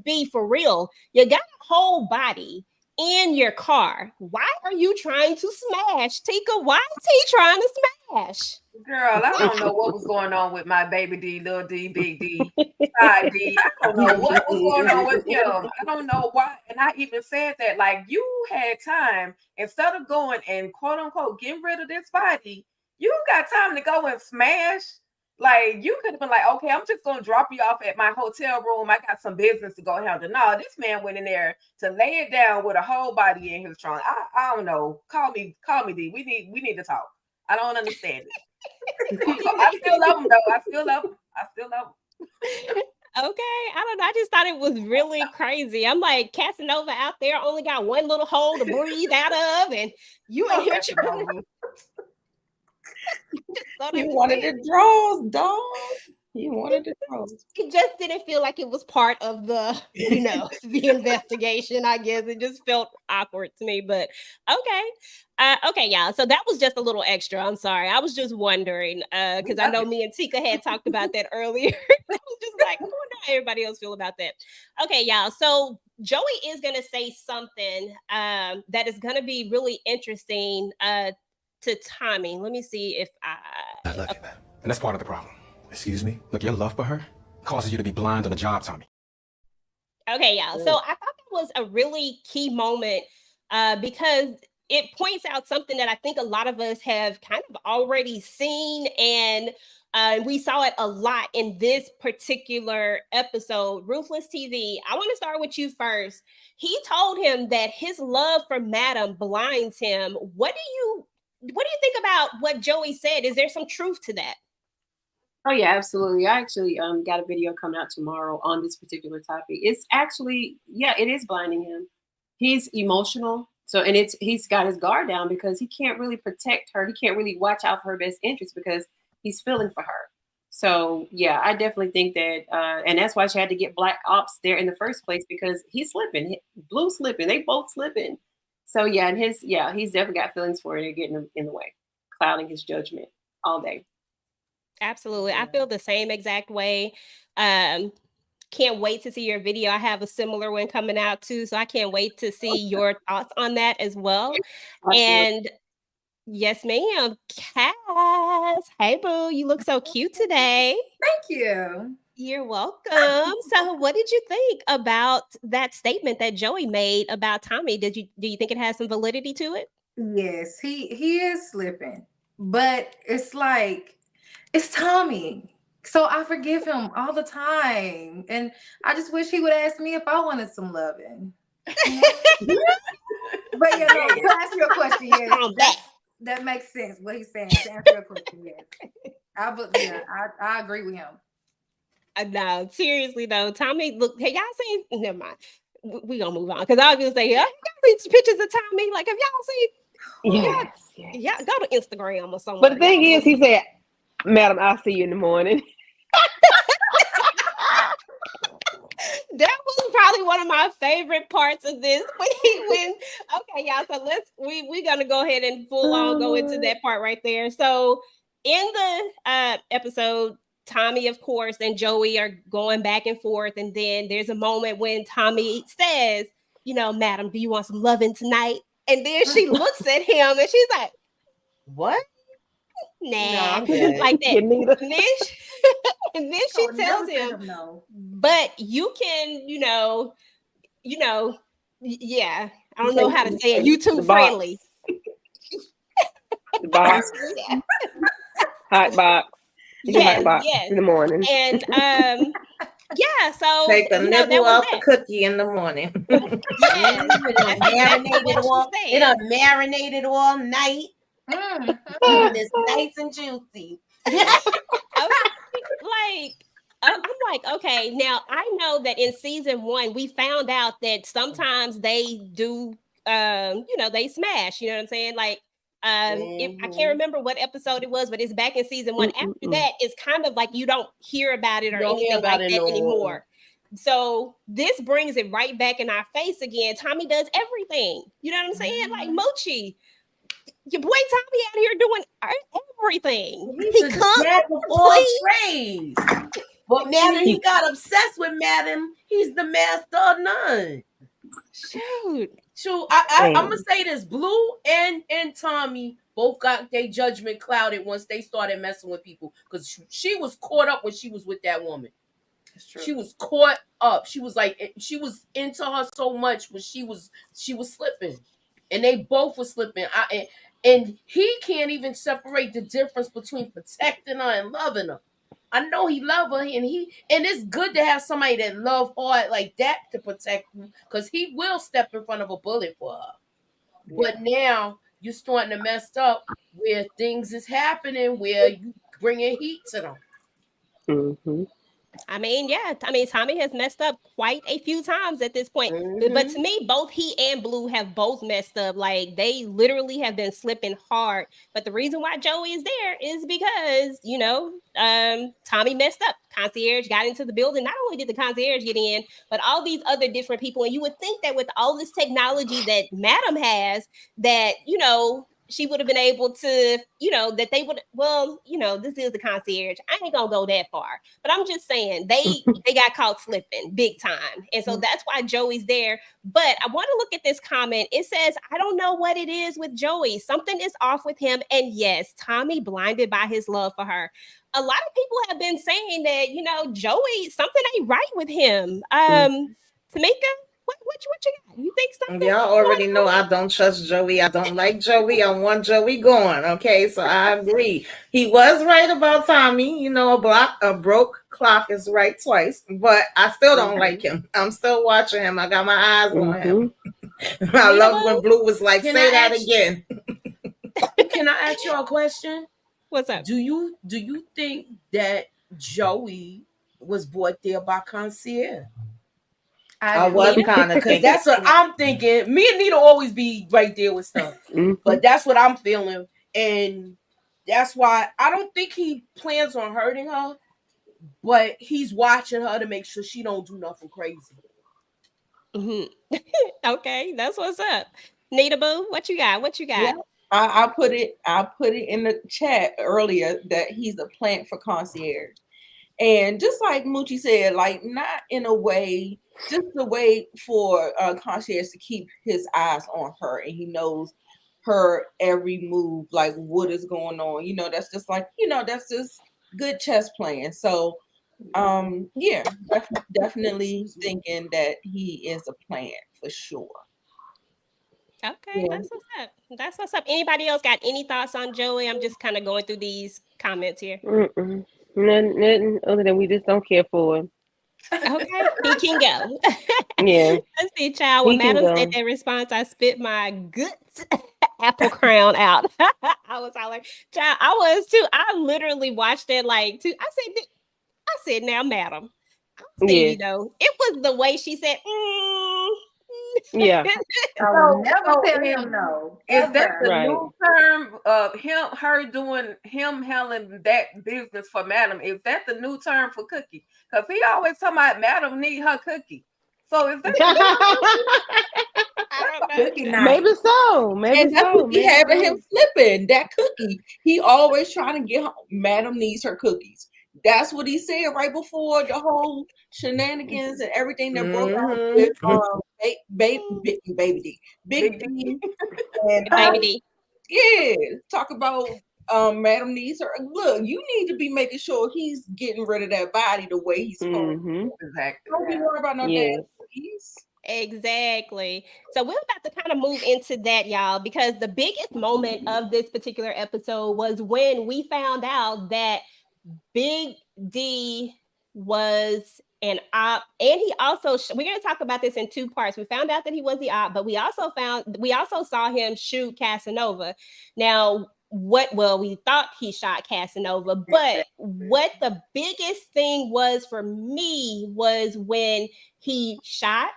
be for real. You got a whole body in your car. Why are you trying to smash? Tika, why is he trying to smash? Girl, I don't know what was going on with my baby D, little D, big D, side D. I don't know what was going on with him. I don't know why. And I even said that, like, you had time, instead of going and quote unquote getting rid of this body, you got time to go and smash. Like, you could have been like, okay, I'm just going to drop you off at my hotel room. I got some business to go handle. No, this man went in there to lay it down with a whole body in his trunk. I don't know. Call me D. We need to talk. I don't understand it. I still love him though. I still love him. Okay, I don't know. I just thought it was really crazy. I'm like, Casanova out there only got one little hole to breathe out of, and you in here trying to. You wanted the draws, dog. You wanted the draws. It just didn't feel like it was part of the, the investigation. I guess it just felt awkward to me. But okay, okay, y'all. So that was just a little extra. I'm sorry. I was just wondering because I know me and Tika had talked about that earlier. I was just like, I wonder how everybody else feel about that. Okay, y'all. So Joey is gonna say something that is gonna be really interesting to Tommy. Let me see if I love you, man. And that's part of the problem. Excuse me? Look, your love for her causes you to be blind on the job, Tommy. Okay, y'all. So I thought that was a really key moment because it points out something that I think a lot of us have kind of already seen, and we saw it a lot in this particular episode. Ruthless TV, I want to start with you first. He told him that his love for Madam blinds him. What do you think about what Joey said? Is there some truth to that? Oh yeah, absolutely. I actually got a video coming out tomorrow on this particular topic. It's actually, it is blinding him. He's emotional. So, and he's got his guard down because he can't really protect her. He can't really watch out for her best interest because he's feeling for her. So yeah, I definitely think that, and that's why she had to get Black Ops there in the first place because he's slipping, Blue slipping, they both slipping. So yeah, and he's definitely got feelings for her. They're getting in the way, clouding his judgment all day. Absolutely. I feel the same exact way. Can't wait to see your video. I have a similar one coming out too. So I can't wait to see your thoughts on that as well. Absolutely. And Yes, ma'am. Cass. Hey, boo. You look so cute today. Thank you. You're welcome. So, what did you think about that statement that Joey made about Tommy? Do you think it has some validity to it? Yes, he is slipping, but it's like it's Tommy. So I forgive him all the time. And I just wish he would ask me if I wanted some loving. But you know, to answer your question, yes, that makes sense. What he's saying. To answer your question, yes. I agree with him. No, seriously though, Tommy, look, hey, y'all seen? Never mind. We gonna move on because I was gonna say, y'all seen pictures of Tommy? Like, have y'all seen? Yes. Yeah, go to Instagram or somewhere. But the thing is, he said, "Madam, I'll see you in the morning." That was probably one of my favorite parts of this okay, y'all. So we're gonna go ahead and full on go into that part right there. So in the episode, Tommy, of course, and Joey are going back and forth, and then there's a moment when Tommy says, "Madam, do you want some loving tonight?" And then she looks at him and she's like, "What? Nah, I'm good. like that." And then she Oh, tells never him, no. "But you can, yeah, I don't know how to say it. YouTube friendly." The box. Yeah. Hot box. Yes, Hot box yes. in the morning. And yeah, so Take a that nibble was off the it. cookie in the morning. Yes, that's exactly what she It said. marinated all night. Mm. And it's nice and juicy. I'm like, okay, now I know that in season 1, we found out that sometimes they do, they smash, you know what I'm saying? Like, I can't remember what episode it was, but it's back in season 1. After that, it's kind of like you don't hear about it or Don't hear anything about like it that no anymore. more. So this brings it right back in our face again. Tommy does everything. You know what I'm saying? Like Mochi, your boy Tommy out here doing everything. He's He a cooks, jack of all cleans. trades. But now that he got obsessed with Madam, he's the master of none. Shoot. I'm gonna say this: Blue and Tommy both got their judgment clouded once they started messing with people because she was caught up when she was with that woman. She was caught up. She was like she was into her so much when she was slipping, and they both were slipping. And he can't even separate the difference between protecting her and loving her. I know he love her, and it's good to have somebody that love hard like that to protect you, because he will step in front of a bullet for her. Yeah. But now you're starting to mess up where things is happening where you bringing heat to them. Mm-hmm. I mean, yeah. I mean, Tommy has messed up quite a few times at this point. But to me, both he and Blue have both messed up. Like, they literally have been slipping hard. But the reason why Joey is there is because, Tommy messed up. Concierge got into the building. Not only did the concierge get in, but all these other different people. And you would think that with all this technology that Madam has, that, she would have been able to, that they would, this is the concierge. I ain't gonna go that far, but I'm just saying they got caught slipping big time. And so that's why Joey's there. But I want to look at this comment. It says, I don't know what it is with Joey. Something is off with him. And yes, Tommy blinded by his love for her. A lot of people have been saying that, Joey, something ain't right with him. Tamika, what you got? You think something? Y'all already know I don't trust Joey. I don't like Joey. I want Joey gone. Okay, so I agree. He was right about Tommy. A broke clock is right twice, but I still don't like him. I'm still watching him. I got my eyes on him. I love when Blue was like, say that again. Can I ask you a question? What's up? Do you think that Joey was brought there by concierge? I was kind of thinking. That's what I'm thinking. Me and Nita always be right there with stuff. But that's what I'm feeling. And that's why I don't think he plans on hurting her, but he's watching her to make sure she don't do nothing crazy. Okay, that's what's up. Nita Boo, what you got? Yeah, I put it in the chat earlier that he's a plant for concierge. And just like Moochie said, like not in a way, just a way for concierge to keep his eyes on her, and he knows her every move, like what is going on. That's just like, that's just good chess playing. So yeah, definitely thinking that he is a plan for sure. Okay, Yeah. that's what's up. That's what's up. Anybody else got any thoughts on Joey? I'm just kind of going through these comments here. Nothing other than we just don't care for him. Okay, he can go. Yeah, Let's see, child. When he can Madam said go. that response, I spit my guts apple crown out. I was all like, child, I was too. I literally watched that like two. I said, now, Madam, Yeah, Stevie, though, it was the way she said, yeah, I will So, never so tell is, him no. is that the Ever. right. new term of her doing him handling that business for Madam? Is that the new term for Cookie? Because he always talking about Madam need her cookie. So is that I don't know. Cookie not. Maybe so. Maybe And that's so. what be Maybe having so. him flipping that cookie. He always trying to get home. Madam needs her cookies. That's what he said right before the whole shenanigans and everything that broke out with baby D, Big D, and Baby D. yeah, talk about Madam needs her. Look, you need to be making sure he's getting rid of that body the way he's supposed to. exactly? Don't be worried about no Yes. damn cookies. Exactly. So we're about to kind of move into that, y'all, because the biggest moment of this particular episode was when we found out that Big D was an op, and he also we're going to talk about this in two parts. We found out that he was the op, but we also saw him shoot Casanova. Now, we thought he shot Casanova, but what the biggest thing was for me was when he shot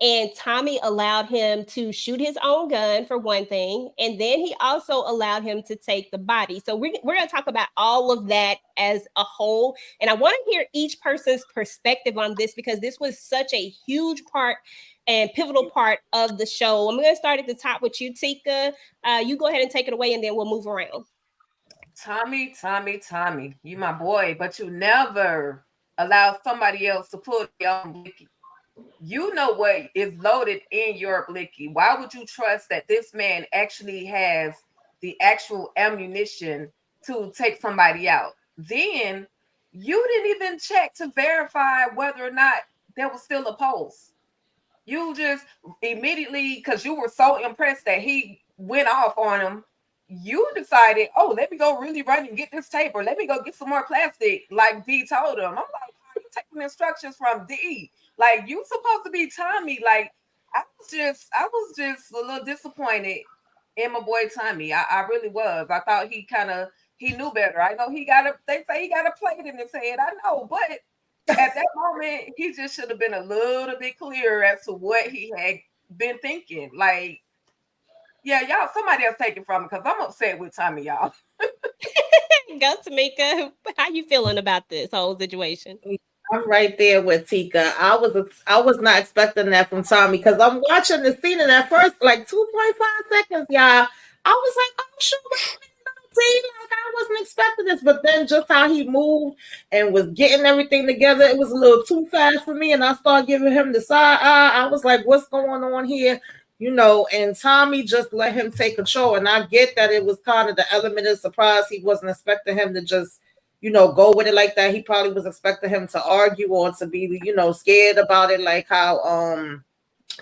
and Tommy allowed him to shoot his own gun for one thing. And then he also allowed him to take the body. So we're going to talk about all of that as a whole. And I want to hear each person's perspective on this because this was such a huge part and pivotal part of the show. I'm going to start at the top with you, Tika. You go ahead and take it away and then we'll move around. Tommy, you my boy, but you never allow somebody else to pull your own blicky. You know what is loaded in your blicky. Why would you trust that this man actually has the actual ammunition to take somebody out? Then you didn't even check to verify whether or not there was still a pulse. You just immediately, because you were so impressed that he went off on him, you decided, oh, let me go really run and get this tape, or let me go get some more plastic, like D told him. I'm like, how are you taking instructions from D? Like, you supposed to be Tommy. Like, I was just a little disappointed in my boy Tommy. I really was. I thought he knew better. I know they say he got a plate in his head. I know, but at that moment, he just should have been a little bit clearer as to what he had been thinking. Like, yeah, y'all, somebody else take it from him because I'm upset with Tommy, y'all. Go, Tamika. How you feeling about this whole situation? I'm right there with Tika. I was not expecting that from Tommy because I'm watching the scene and at first, like 2.5 seconds, y'all. I was like, oh, sure. See, like I wasn't expecting this, but then just how he moved and was getting everything together, it was a little too fast for me, and I started giving him the side eye. I was like, "What's going on here?" And Tommy just let him take control, and I get that it was kind of the element of surprise. He wasn't expecting him to just, go with it like that. He probably was expecting him to argue or to be, scared about it, like how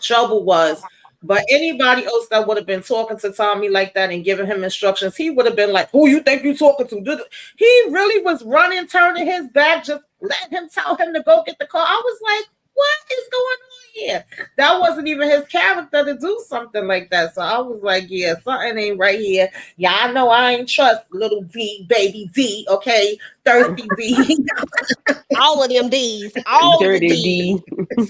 Trouble was. But anybody else that would have been talking to Tommy like that and giving him instructions, he would have been like, who you think you talking to? He really was running, turning his back, just let him tell him to go get the car. I was like, what is going on here? That wasn't even his character to do something like that. So I was like, yeah, something ain't right here. Yeah, I know I ain't trust little V, baby V, okay? Thirsty V. All of them D's. All Dirty the D's.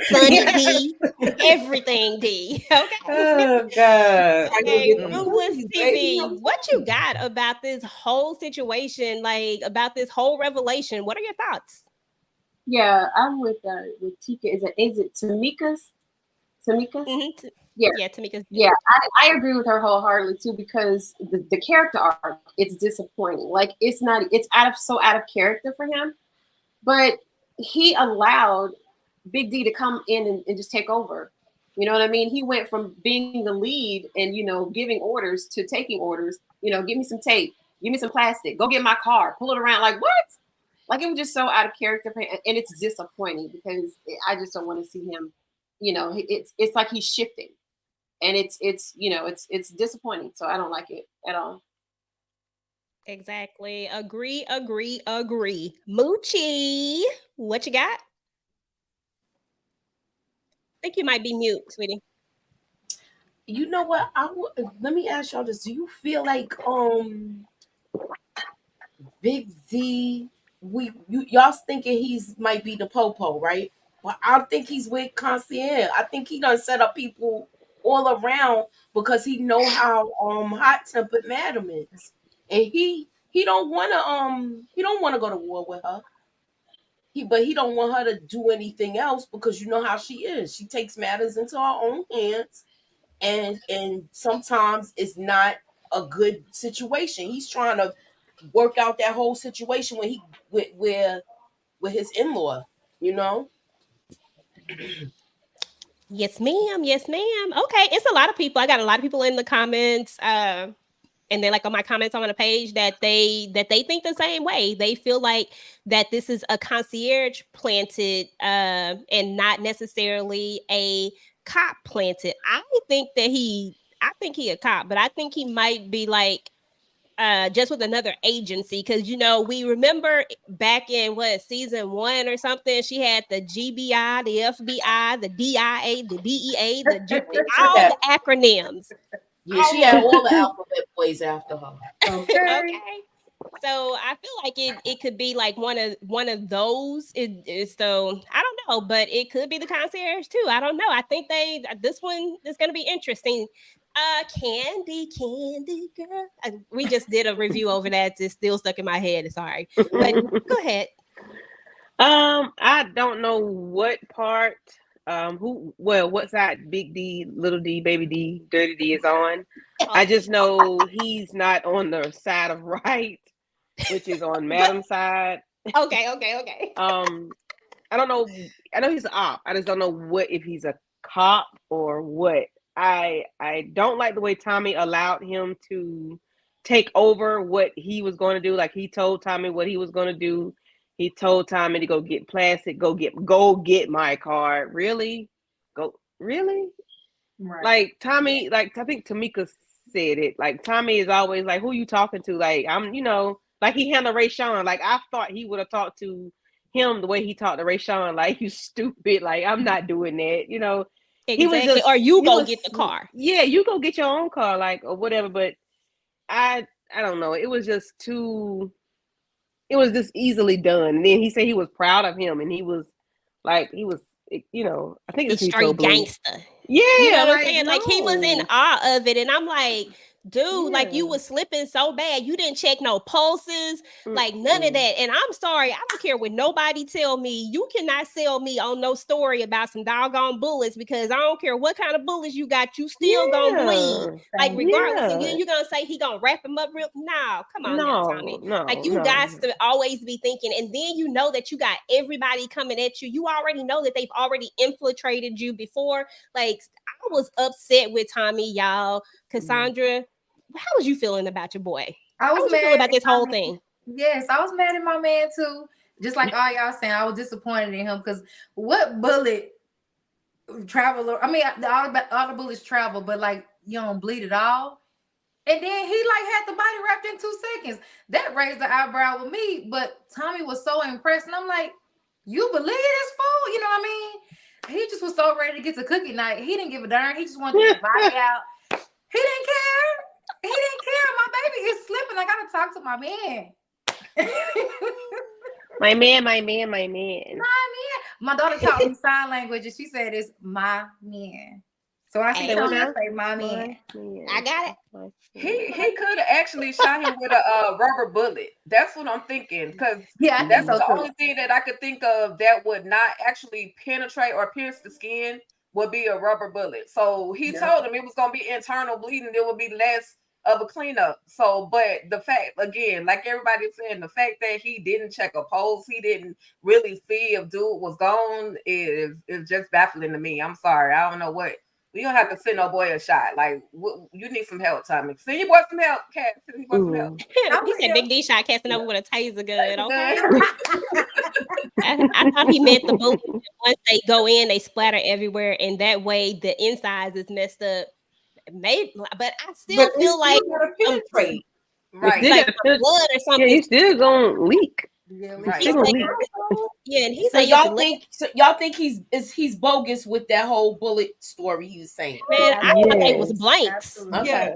Sunny D. Everything D. Okay. Oh, God. Okay, Ruthless TV. What you got about this whole situation? Like, about this whole revelation? What are your thoughts? Yeah, I'm with Tika. Is it Tamika's? Mm-hmm. Yeah, Tamika's. Yeah, I agree with her wholeheartedly too because the character arc, it's disappointing. Like it's out of character for him, but he allowed Big D to come in and just take over. You know what I mean? He went from being the lead and, giving orders to taking orders. Give me some tape, give me some plastic, go get my car, pull it around. Like, what? Like, it was just so out of character, and it's disappointing because I just don't want to see him. It's like he's shifting, and it's disappointing. So I don't like it at all. Exactly. Agree. Moochie, what you got? I think you might be mute, sweetie. You know what? Let me ask y'all this: do you feel like Big D? Y'all thinking he's might be the popo, right? But I think he's with Concierge. I think he done set up people all around because he know how hot tempered Madam is, and he don't wanna go to war with her. But he don't want her to do anything else because you know how she is. She takes matters into her own hands, and sometimes it's not a good situation. He's trying to work out that whole situation when he with his in-law, you know. Yes, ma'am. Yes, ma'am. Okay, it's a lot of people. I got a lot of people in the comments. And then like on my comments on the page that they think the same way. They feel like that this is a concierge planted and not necessarily a cop planted. I think he a cop, but I think he might be like just with another agency, because we remember back in season 1 or something, she had the GBI, the FBI, the DIA, the DEA, all the acronyms. Yeah, she had all the alphabet boys after her. Okay. So I feel like it could be like one of those. So I don't know, but it could be the concierge too. I don't know. I think this one is going to be interesting. Candy girl. We just did a review over that. It's still stuck in my head. Sorry, but go ahead. I don't know what part. What side Big D, Little D, Baby D, Dirty D is on. I just know he's not on the side of right, which is on Madam's side. Okay. I don't know. I know he's an op. I just don't know if he's a cop or what. I don't like the way Tommy allowed him to take over what he was going to do. Like, he told Tommy what he was going to do. He told Tommy to go get plastic, go get my car. Really? Really? Right. Like, Tommy, like, I think Tamika said it. Like, Tommy is always like, who you talking to? Like, like he handled Ray Sean. Like, I thought he would have talked to him the way he talked to Ray Sean. Like, you stupid. Like, I'm not doing that. Exactly. He was just, or you go get the car. Yeah, you go get your own car, like, or whatever. But I don't know. It was just easily done. And then he said he was proud of him, and he was, I think it's straight gangster. Yeah, you know what I'm saying? Like, he was in awe of it, and I'm like, dude, like, you was slipping so bad, you didn't check no pulses, like none of that. And I'm sorry, I don't care what nobody tell me. You cannot sell me on no story about some doggone bullets, because I don't care what kind of bullets you got, you still gonna bleed. Like, regardless, and then you're gonna say he gonna wrap him up real. No, come on now, Tommy. Like, you guys to always be thinking, and then you know that you got everybody coming at you. You already know that they've already infiltrated you before. Like, I was upset with Tommy, y'all. Cassandra, how was you feeling about your boy? I was mad about this whole thing. Yes, I was mad at my man too. Just like all y'all saying, I was disappointed in him, because what bullet travel? I mean, all the bullets travel, but like, you don't bleed at all. And then he like had the body wrapped in 2 seconds. That raised the eyebrow with me. But Tommy was so impressed, and I'm like, you believe this fool? You know what I mean? He just was so ready to get to cookie night. He didn't give a darn. He just wanted to get the body out. He didn't care. He didn't care. My baby is slipping. I gotta talk to my man. My man. My daughter taught me sign language, and she said it's my man. So when I see Tommy, I say my man. I got it. He could have actually shot him with a rubber bullet. That's what I'm thinking, because that's the only thing that I could think of that would not actually penetrate or pierce the skin would be a rubber bullet. So he told him it was gonna be internal bleeding. There would be less of a cleanup. So, but the fact, again, like everybody's saying, the fact that he didn't check a pulse, he didn't really see if dude was gone is just baffling to me. I'm sorry. I don't know what. We don't have to send no boy a shot. Like, you need some help, Tommy. Send your boy some help, Cat. Send your boy some help. He said Big D shot casting over with a taser gun. Okay. I thought he meant the bullet. Once they go in, they splatter everywhere, and that way the insides is messed up. Maybe, but I still feel like penetrate. Right, like blood or something. Yeah, you still gonna leak. Yeah, Yeah, and he's So like, y'all think he's bogus with that whole bullet story he was saying? Man, I thought they was blanks. Okay.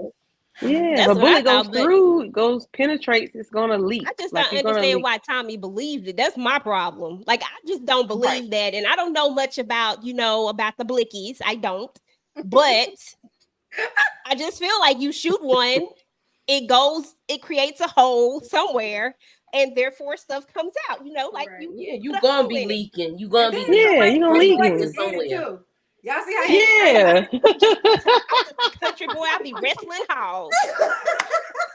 Yeah, That's the what bullet I goes thought, but through, penetrates, it's gonna leak. I just Like, don't it's gonna understand leak. why Tommy believed it. That's my problem. Like, I just don't believe that, and I don't know much about about the blickies. I don't, but I just feel like you shoot one, it creates a hole somewhere, and therefore stuff comes out. Like you put a gonna hole be in it. leaking. You gonna be you gonna leak it. Too. Y'all see how Yeah. Country boy, I be wrestling hogs.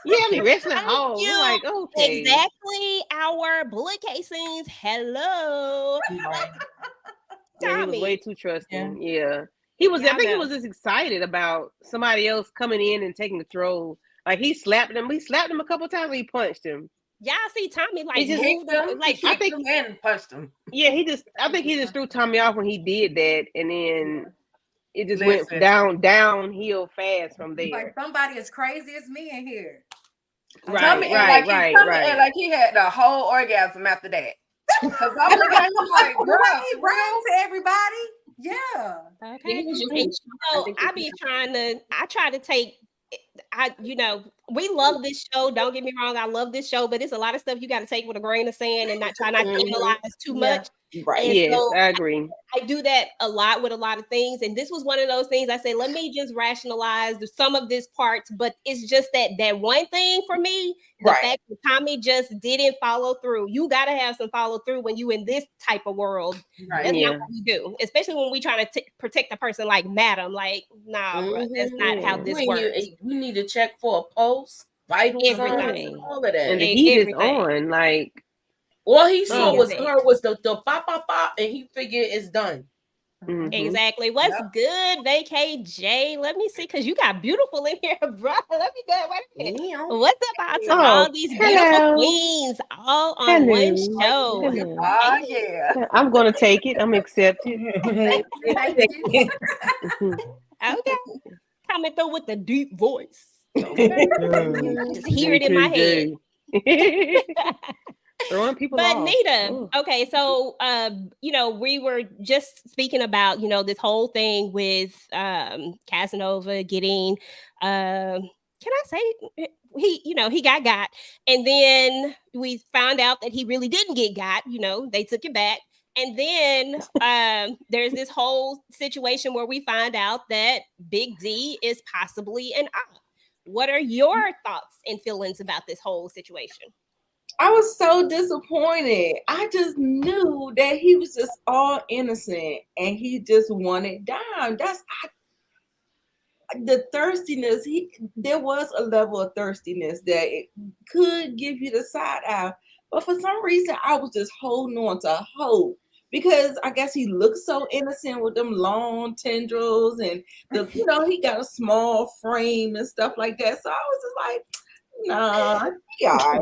Yeah, I be wrestling Thank hogs. you. I'm like, okay. Exactly. Our bullet casings. Hello. Yeah, he was Tommy. way too trusting. Yeah. He was, I Y'all think he know. was just excited about somebody else coming in and taking control. Like, he slapped him. He slapped him a couple times and he punched him. Y'all see Tommy like He just moved him, like I think the man punched him. Yeah, I think he just threw Tommy off when he did that, and then it just went Listen. downhill fast from there. Like somebody as crazy as me in here. Tommy act like he had the whole orgasm after that. Because I'm looking at him like, bro, he ran to everybody. Yeah. Okay. And, I try to take we love this show. Don't get me wrong, I love this show, but it's a lot of stuff you got to take with a grain of sand and not to analyze too much. Right. And Yes, so I agree. I do that a lot with a lot of things. And this was one of those things I say, let me just rationalize some of this parts, but it's just that one thing for me, the fact that Tommy just didn't follow through. You got to have some follow through when you in this type of world. Right. That's not what we do, especially when we try to protect a person like Madam. Like, nah, bro, that's not how this works. We need to check for a pulse, vital signs, and all of that. And the heat is on, like. All he saw was the pop, pop, pop, and he figured it's done. Mm-hmm. Exactly. What's good, VKJ? Let me see, because you got beautiful in here, bro. Let me go. Wait a minute. What's up to all these beautiful queens all on one show? Hello. Oh, yeah. I'm going to take it. I'm accepting. Okay. Coming through with the deep voice. Okay. Just hear it in my head. Throwing people but off. Nita, okay, so we were just speaking about this whole thing with Casanova getting can I say he got, and then we found out that he really didn't get got. They took it back, and then there's this whole situation where we find out that Big D is possibly an op. What are your thoughts and feelings about this whole situation? I was so disappointed. I just knew that he was just all innocent and he just wanted Dime. The thirstiness. There was a level of thirstiness that it could give you the side eye, but for some reason I was just holding on to hope because I guess he looked so innocent with them long tendrils and he got a small frame and stuff like that. So I was just like, nah, he all right.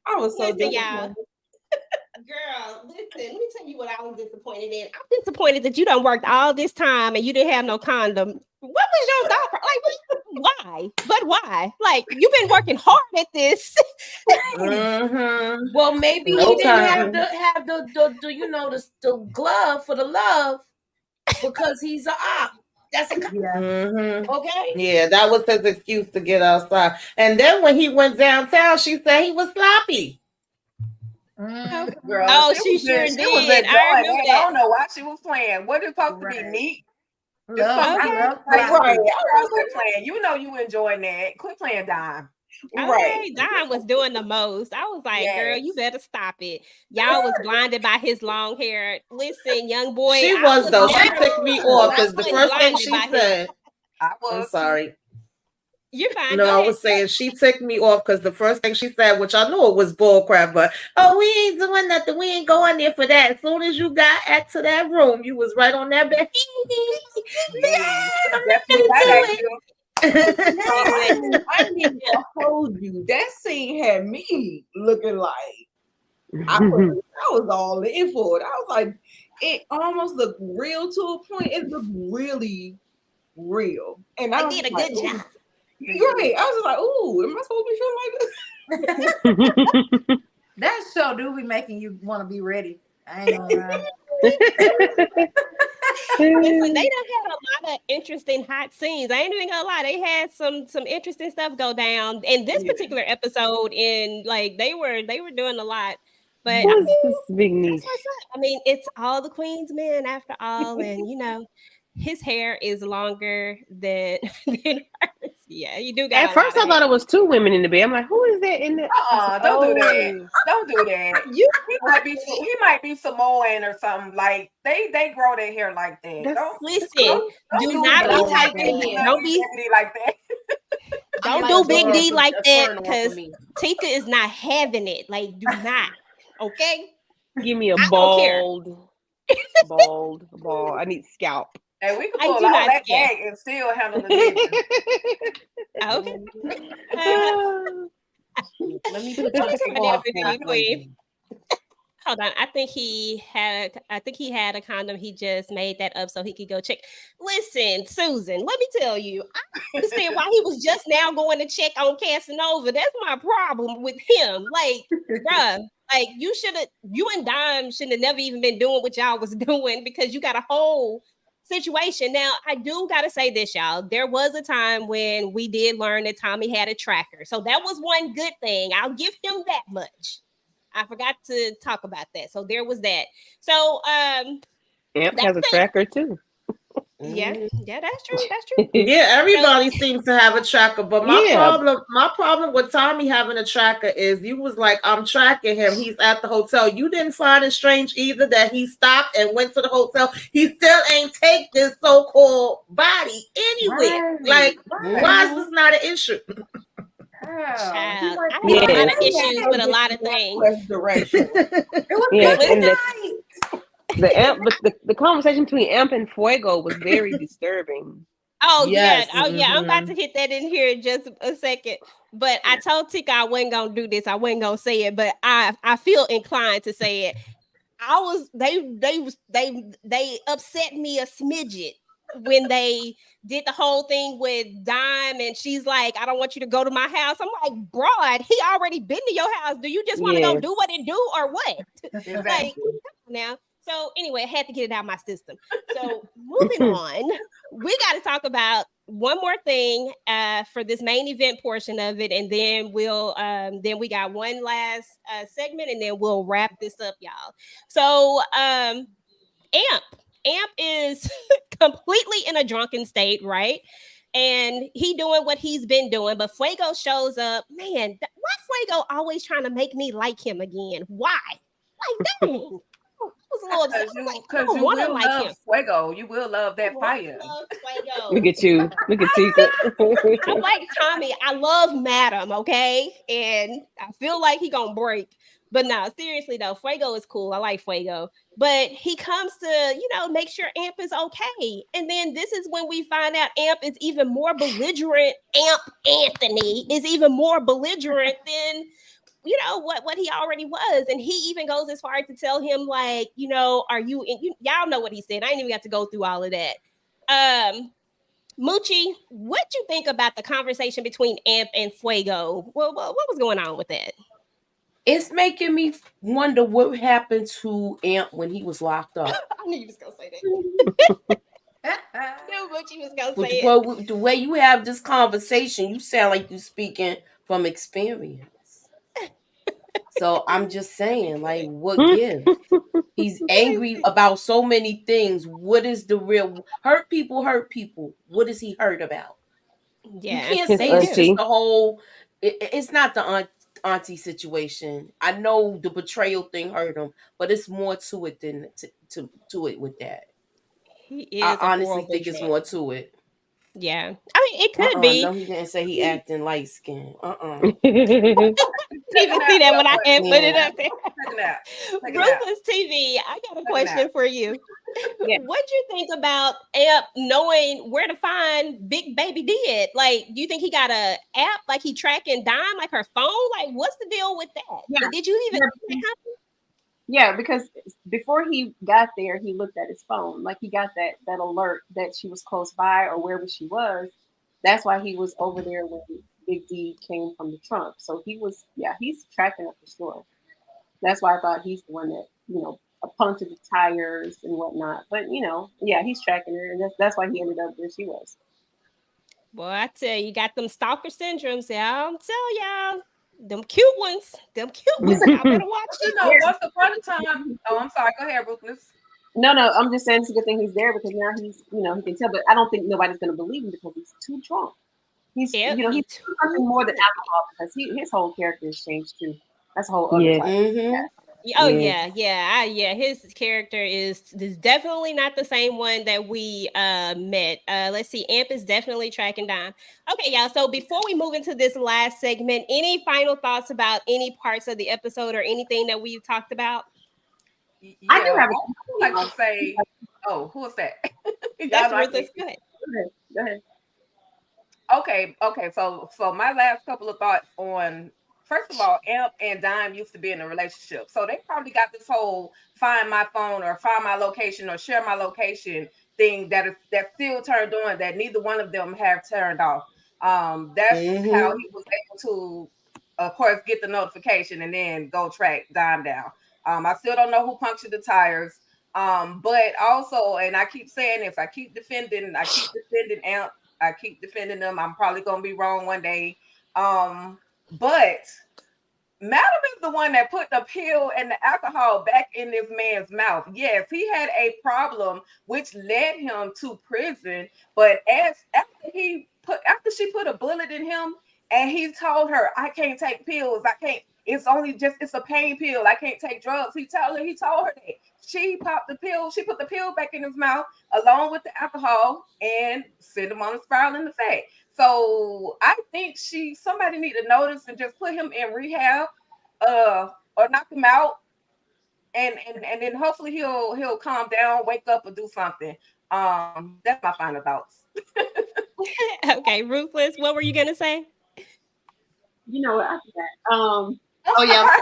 I was so disappointed. Girl, listen, let me tell you what I was disappointed in. I'm disappointed that you done worked all this time and you didn't have no condom. What was your thought? Like, why? But why? Like, you've been working hard at this. Well, maybe he didn't have the glove for the love because he's an op. That's a okay. Yeah, that was his excuse to get outside. And then when he went downtown, she said he was sloppy. Girl, she sure did. I remember that. I don't know why she was playing. What is supposed to be neat? Right. Quit playing. You enjoying that. Quit playing Dime. Okay, Dime was doing the most. I was like, girl, you better stop it. Y'all was blinded by his long hair. Listen, young boy. She was though. She took me off because the first thing she said. I was. I'm sorry. You're fine. No, Go I ahead. was saying she ticked me off because the first thing she said, which I knew it was bullcrap, but we ain't doing nothing. We ain't going there for that. As soon as you got to that room, you was right on that bed. Yeah, I'm not definitely got gonna that. do it. I ain't even gonna hold you. That scene had me looking like I was all in for it. I was like, it almost looked real to a point. It looked really real, and I was did a like, good job. You're right. I was just like, ooh, am I supposed to be feeling like this? That show do be making you want to be ready. I ain't gonna lie. Listen, they done had a lot of interesting hot scenes. I ain't even gonna lie, they had some interesting stuff go down in this particular episode. In like they were doing a lot, but Who's this big niche? that's what's up. I mean, it's all the Queensmen after all, and you know, his hair is longer than than hers. Yeah, you do got. At first, I thought it was 2 women in the bed. I'm like, who is that in the? Don't do that. Don't do that. He might be Samoan or something. Like they grow their hair like that. Listen, do not be typing here. Don't be like that. Don't do Big D like that because Tika is not having it. Like, do not. Okay. Give me a I don't care. bald. I need scalp. And we can I pull do out not that care. bag and still handle the Okay. Let me Let put me your turn off that video, on Queen. Hold on. I think he had a condom. He just made that up so he could go check. Listen, Susan, let me tell you, I understand why he was just now going to check on Casanova. That's my problem with him. Like, bruh, like you and Dime shouldn't have never even been doing what y'all was doing because you got a whole situation. Now, I do got to say this, y'all. There was a time when we did learn that Tommy had a tracker. So that was one good thing. I'll give him that much. I forgot to talk about that. So there was that. So Amp has a tracker too. Yeah, that's true. That's true. Yeah, everybody seems to have a tracker, but my Yeah. problem with Tommy having a tracker is you was like, I'm tracking him. He's at the hotel. You didn't find it strange either that he stopped and went to the hotel. He still ain't take this so-called body anywhere. Why is this not an issue? Child, I have a lot of issues with a lot of things. Direction. The conversation between Amp and Fuego was very disturbing. Oh Yes. yeah, I'm about to hit that in here in just a second. But I told Tika I wasn't gonna do this. I wasn't gonna say it, but I feel inclined to say it. They upset me a smidget when they did the whole thing with Dime and she's like, I don't want you to go to my house. I'm like, broad, he already been to your house. Do you just want to go do what it do or what? Like, now. So anyway, I had to get it out of my system. So moving on, we got to talk about one more thing for this main event portion of it, and then then we got one last segment, and then we'll wrap this up, y'all. So Amp is completely in a drunken state, right? And he doing what he's been doing, but Fuego shows up. Man, why Fuego always trying to make me like him again? Why? Like, dang. Because you will love Fuego. You will love that fire. Look at you. Look at Tika. I'm like Tommy. I love Madam, okay? And I feel like he gonna break. But no, seriously though, Fuego is cool. I like Fuego. But he comes to, make sure Amp is okay. And then this is when we find out Amp is even more belligerent. Amp Anthony is even more belligerent than what he already was. And he even goes as far as to tell him, like, are you y'all know what he said. I ain't even got to go through all of that. Moochie, what you think about the conversation between Amp and Fuego? What was going on with that? It's making me wonder what happened to Amp when he was locked up. I knew you was gonna say that. I knew Moochie was gonna say it. The way you have this conversation, you sound like you're speaking from experience. So I'm just saying, like, what gives? He's angry about so many things. What is the real hurt people? What is he hurt about? Yeah, you can't say it's just the whole. It's not the auntie situation. I know the betrayal thing hurt him, but it's more to it than to it with that. He is. I honestly think it's more to it. Yeah. I mean, it could No, be. he didn't say he acting light skinned. You can see that when I had put it up there. Take a nap. Take a nap. Ruthless TV, I got a Take a nap. question for you. Yeah. What'd you think about Amp knowing where to find Big Baby D? Like, do you think he got a app like he tracking Dime, like her phone? Like, what's the deal with that? Yeah. Did you even Yeah, because before he got there, he looked at his phone. Like he got that alert that she was close by or wherever she was. That's why he was over there when Big D came from the trunk. So he's tracking her for sure. That's why I thought he's the one that, punctured the tires and whatnot. But he's tracking her, and that's why he ended up where she was. Boy, I tell you, got them stalker syndromes. I'll tell y'all. Them cute ones. Y'all better watch it. Once upon a time. Oh, I'm sorry. Go ahead, Ruthless. No, I'm just saying it's a good thing he's there because now he's, he can tell. But I don't think nobody's going to believe him because he's too drunk. He's something more than alcohol because his whole character has changed too. That's a whole other type. Oh yeah. His character is definitely not the same one that we met. Let's see. Amp is definitely tracking down. Okay, y'all. So before we move into this last segment, any final thoughts about any parts of the episode or anything that we've talked about? Yeah, I do have like to say. Oh, who is that? That's Ruthless. Go ahead. Okay. So my last couple of thoughts on. First of all, Amp and Dime used to be in a relationship. So they probably got this whole find my phone or find my location or share my location thing that's still turned on that neither one of them have turned off. That's how he was able to, of course, get the notification and then go track Dime down. I still don't know who punctured the tires. But also, and I keep saying this, I keep defending Amp. I keep defending them. I'm probably going to be wrong one day. But Madam is the one that put the pill and the alcohol back in this man's mouth. Yes, he had a problem which led him to prison. But after she put a bullet in him and he told her, I can't take pills. It's a pain pill. I can't take drugs. He told her that. She popped the pill. She put the pill back in his mouth along with the alcohol and sent him on a spiral in the fat. So I think somebody need to notice and just put him in rehab, or knock him out, and then hopefully he'll calm down, wake up, or do something. That's my final thoughts. Okay, Ruthless, what were you gonna say? You know what? After that, I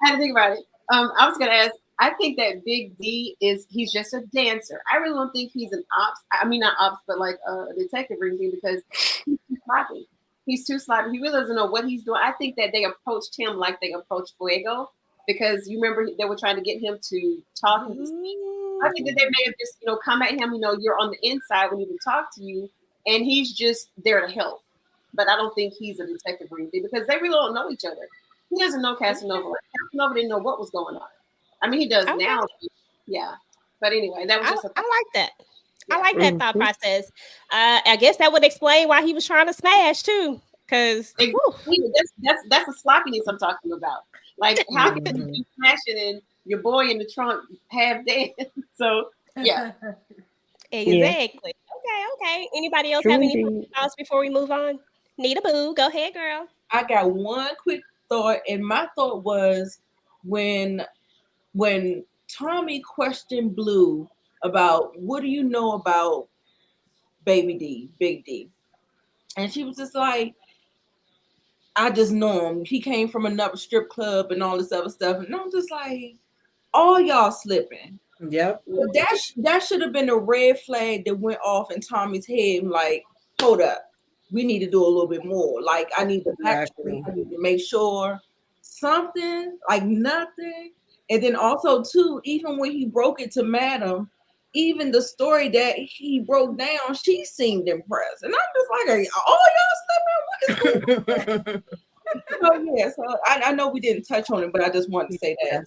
had to think about it. I was gonna ask. I think that Big D he's just a dancer. I really don't think he's an ops. I mean, not ops, but like a detective or anything because he's too sloppy. He's too sloppy. He really doesn't know what he's doing. I think that they approached him like they approached Fuego because you remember they were trying to get him to talk. I think that they may have just, come at him, you're on the inside when he would talk to you and he's just there to help. But I don't think he's a detective or anything because they really don't know each other. He doesn't know Casanova. Casanova didn't know what was going on. I mean, he does now. Yeah. But anyway, that was just I like that. Yeah. I like that thought process. I guess that would explain why he was trying to smash too. Because that's the sloppiness I'm talking about. Like how can you be smashing and your boy in the trunk half dead? So yeah. Exactly. Okay. Anybody else have any thoughts before we move on? Nita Boo, go ahead, girl. I got one quick thought, and my thought was when Tommy questioned Blue about what do you know about Big D, and she was just like, I just know him. He came from another strip club and all this other stuff, and I'm just like, all y'all slipping. Yep. That should have been a red flag that went off in Tommy's head. Like, hold up, we need to do a little bit more. Like, I need to make sure something, like nothing. And then also too, even when he broke it to Madam, even the story that he broke down, she seemed impressed. And I'm just like, all y'all slipping? What is going on? So I know we didn't touch on it, but I just wanted to say that.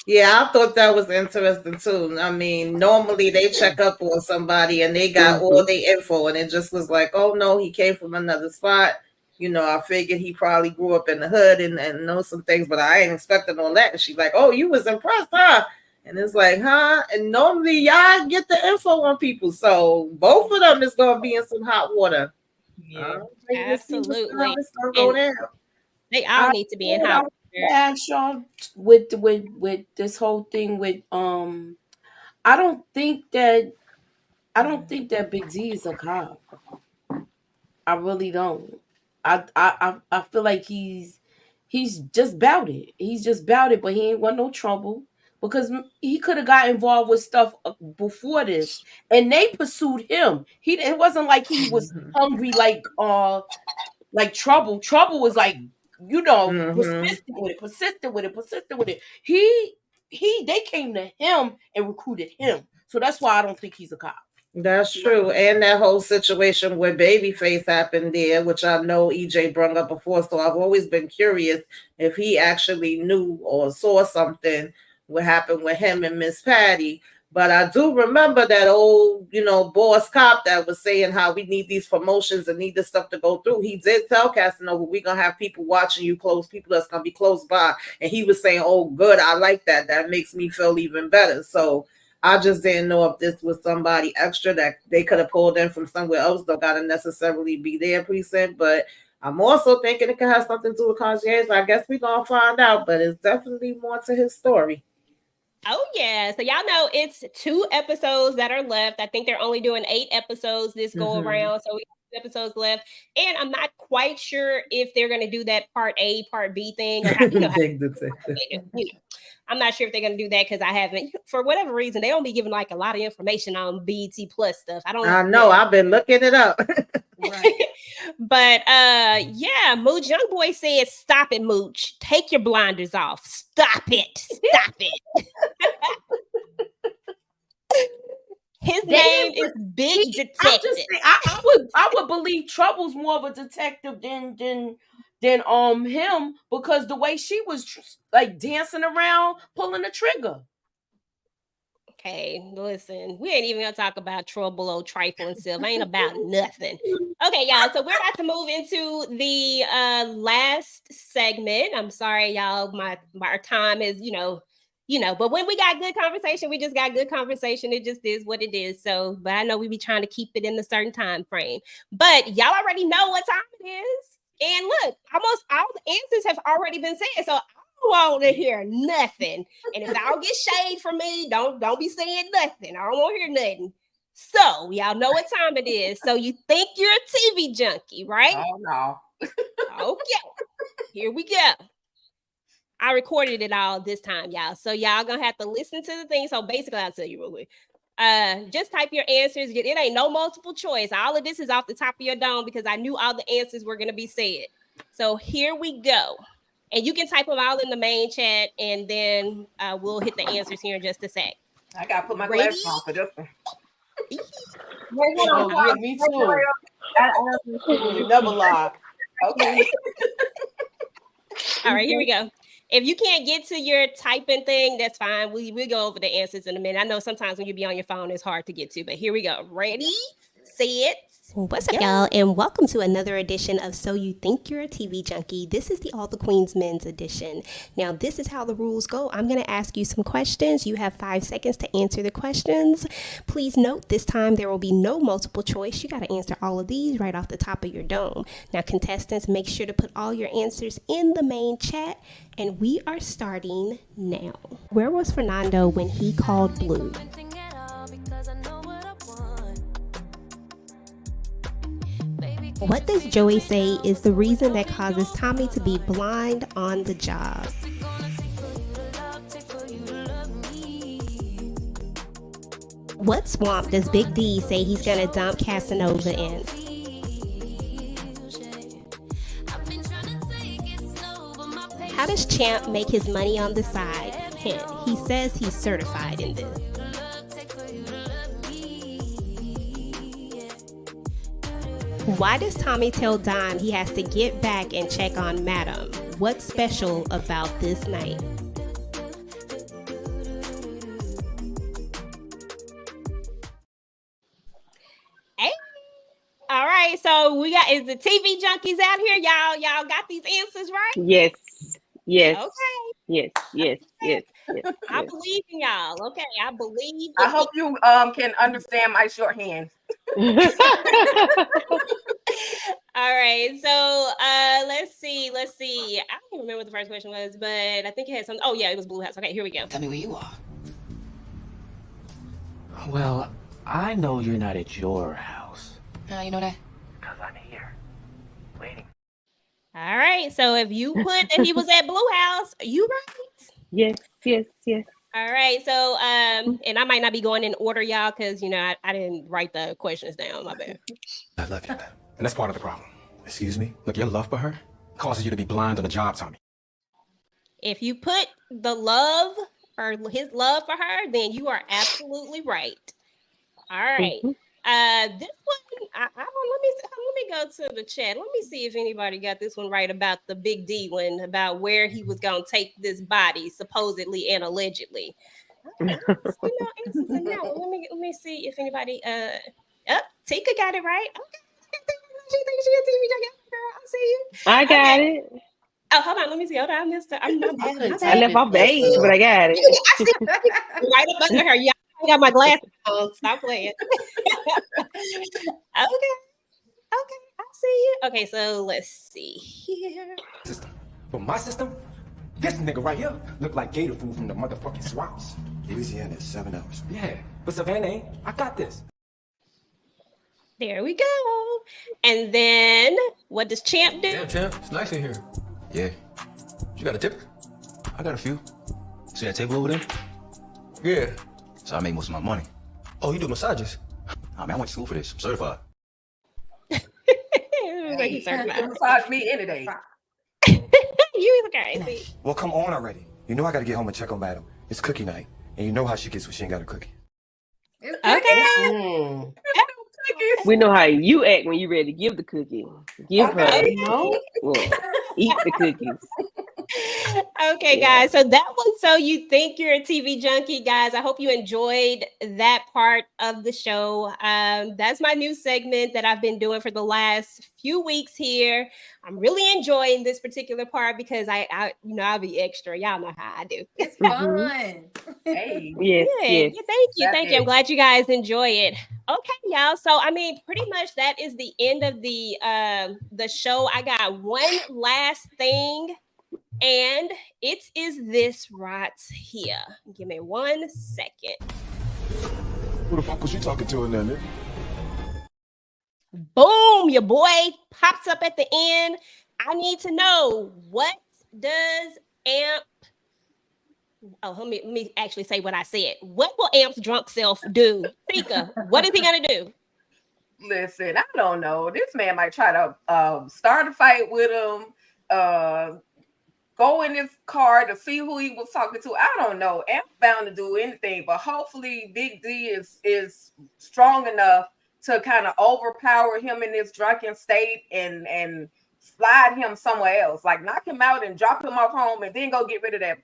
Yeah, I thought that was interesting too. I mean, normally they check up on somebody and they got all the info, and it just was like, oh no, he came from another spot. I figured he probably grew up in the hood and know some things, but I ain't expecting all that. And she's like, oh, you was impressed, huh? And it's like, huh? And normally y'all get the info on people. So both of them is gonna be in some hot water. Yeah. Absolutely. It's gonna go And down. they all need to be in hot water. Ask y'all with this whole thing with I don't think that Big D is a cop. I really don't. I feel like he's just about it. He's just about it, but he ain't want no trouble because he could have got involved with stuff before this, and they pursued him. It wasn't like he was hungry like trouble. Trouble was like persistent with it. They came to him and recruited him. So that's why I don't think he's a cop. That's true. And that whole situation where Babyface happened there, which I know EJ brought up before. So I've always been curious if he actually knew or saw something what happened with him and Miss Patty. But I do remember that old, boss cop that was saying how we need these promotions and need this stuff to go through. He did tell Casanova, we're going to have people watching you close, people that's going to be close by. And he was saying, oh, good, I like that. That makes me feel even better. So I just didn't know if this was somebody extra that they could have pulled in from somewhere else. Don't got to necessarily be their precinct. But I'm also thinking it could have something to do with concierge. I guess we're going to find out. But it's definitely more to his story. Oh, yeah. So y'all know it's 2 episodes that are left. I think they're only doing 8 episodes this go around. So we have 2 episodes left. And I'm not quite sure if they're going to do that part A, part B thing. Or I'm not sure if they're going to do that because I haven't, for whatever reason, they don't be giving like a lot of information on BET Plus stuff. I know. I've been looking it up. Right. But yeah, Mooch Young Boy said, stop it, Mooch. Take your blinders off. Stop it. Stop it. His name is Big Detective. I would believe Trouble's more of a detective than him, because the way she was like dancing around, pulling the trigger. Okay, listen, we ain't even gonna talk about Trouble or Trifle and stuff. Ain't about nothing. Okay, y'all. So we're about to move into the last segment. I'm sorry, y'all. My time is, but when we got good conversation, we just got good conversation. It just is what it is. So, but I know we be trying to keep it in a certain time frame. But y'all already know what time it is. And look, almost all the answers have already been said. So I don't want to hear nothing. And if y'all get shade from me, don't be saying nothing. I don't want to hear nothing. So y'all know what time it is. So you think you're a TV junkie, right? Oh no. Okay. Here we go. I recorded it all this time, y'all. So y'all gonna have to listen to the thing. So basically, I'll tell you real quick. Just type your answers. It ain't no multiple choice. All of this is off the top of your dome because I knew all the answers were gonna be said. So here we go. And you can type them all in the main chat, and then we'll hit the answers here in just a sec. I gotta put my glasses on for this one. Wait, hold on. Yeah, me too. I never lie. Okay. All right, here we go. If you can't get to your typing thing, that's fine. We'll go over the answers in a minute. I know sometimes when you be on your phone, it's hard to get to, but here we go. Ready, set. What's up, y'all, and welcome to another edition of So You Think You're a TV Junkie. This is the Allthequeensmen's edition. Now, this is how the rules go. I'm going to ask you some questions. You have 5 seconds to answer the questions. Please note, this time there will be no multiple choice. You got to answer all of these right off the top of your dome. Now, contestants, make sure to put all your answers in the main chat, and we are starting now. Where was Fernando when he called Blue? What does Joey say is the reason that causes Tommy to be blind on the job? What swamp does Big D say he's gonna dump Casanova in? How does Champ make his money on the side? Hint, he says he's certified in this. Why does Tommy tell Dime he has to get back and check on Madam? What's special about this night? Hey. All right, so is the TV junkies out here? Y'all got these answers right? Yes. Okay. Yes. I believe in y'all. Okay, I believe. I hope you can understand my shorthand. All right, so let's see. I don't remember what the first question was, but I think it had some. Oh yeah, it was Blue House. Okay, here we go. Tell me where you are. Well, I know you're not at your house. How you know that? Because I'm here, waiting. All right, so if you put that he was at Blue House, you right. Yes. All right, so and I might not be going in order, y'all, because I didn't write the questions down. My bad. I love you, man. And that's part of the problem. Excuse me? Look, your love for her causes you to be blind on the job, Tommy. If you put the love or his love for her, then you are absolutely right. All right. This one, let me go to the chat. Let me see if anybody got this one right about the Big D one, about where he was gonna take this body, supposedly and allegedly. Answers in that one. Let me see if anybody. Tika got it right. Okay. She thinks she a TV girl. I see you. I got it. Oh, hold on. Let me see. Hold on. I missed it. I'm not bad. I left off the H, but I got it. I see right up under her. Yeah, I got my glasses on. Stop playing. Okay. I see you. Okay, so let's see here. System. But my system, this nigga right here look like gator food from the motherfucking swamps. Louisiana is 7 hours. Yeah, but Savannah ain't. I got this. There we go. And then what does Champ do? Damn, Champ, it's nice in here. Yeah. You got a tip? I got a few. See that table over there? Yeah. So I make most of my money. Oh, you do massages? I mean, I went to school for this. I'm certified. He's certified. Massage me any day. You is crazy. Well, come on already. You know I gotta get home and check on Madam. It's cookie night. And you know how she gets when she ain't got a cookie. Okay. We know how you act when you ready to give the cookie. Give her. Well, eat the cookies. Okay, guys. So that was So You Think You're a TV Junkie, guys. I hope you enjoyed that part of the show. That's my new segment that I've been doing for the last few weeks here. I'm really enjoying this particular part because I'll be extra. Y'all know how I do. It's fun. Hey. Yes. Thank you. I'm glad you guys enjoy it. Okay, y'all. So pretty much that is the end of the show. I got one last thing. And it is this right here. Give me 1 second. Who the fuck was you talking to in there, nigga? Boom, your boy pops up at the end. I need to know, what does AMP... Oh, let me actually say what I said. What will AMP's drunk self do? Tika, what is he going to do? Listen, I don't know. This man might try to start a fight with him, go in his car to see who he was talking to. I don't know. Amp's bound to do anything, but hopefully Big D is strong enough to kind of overpower him in this drunken state and slide him somewhere else. Like knock him out and drop him off home and then go get rid of that.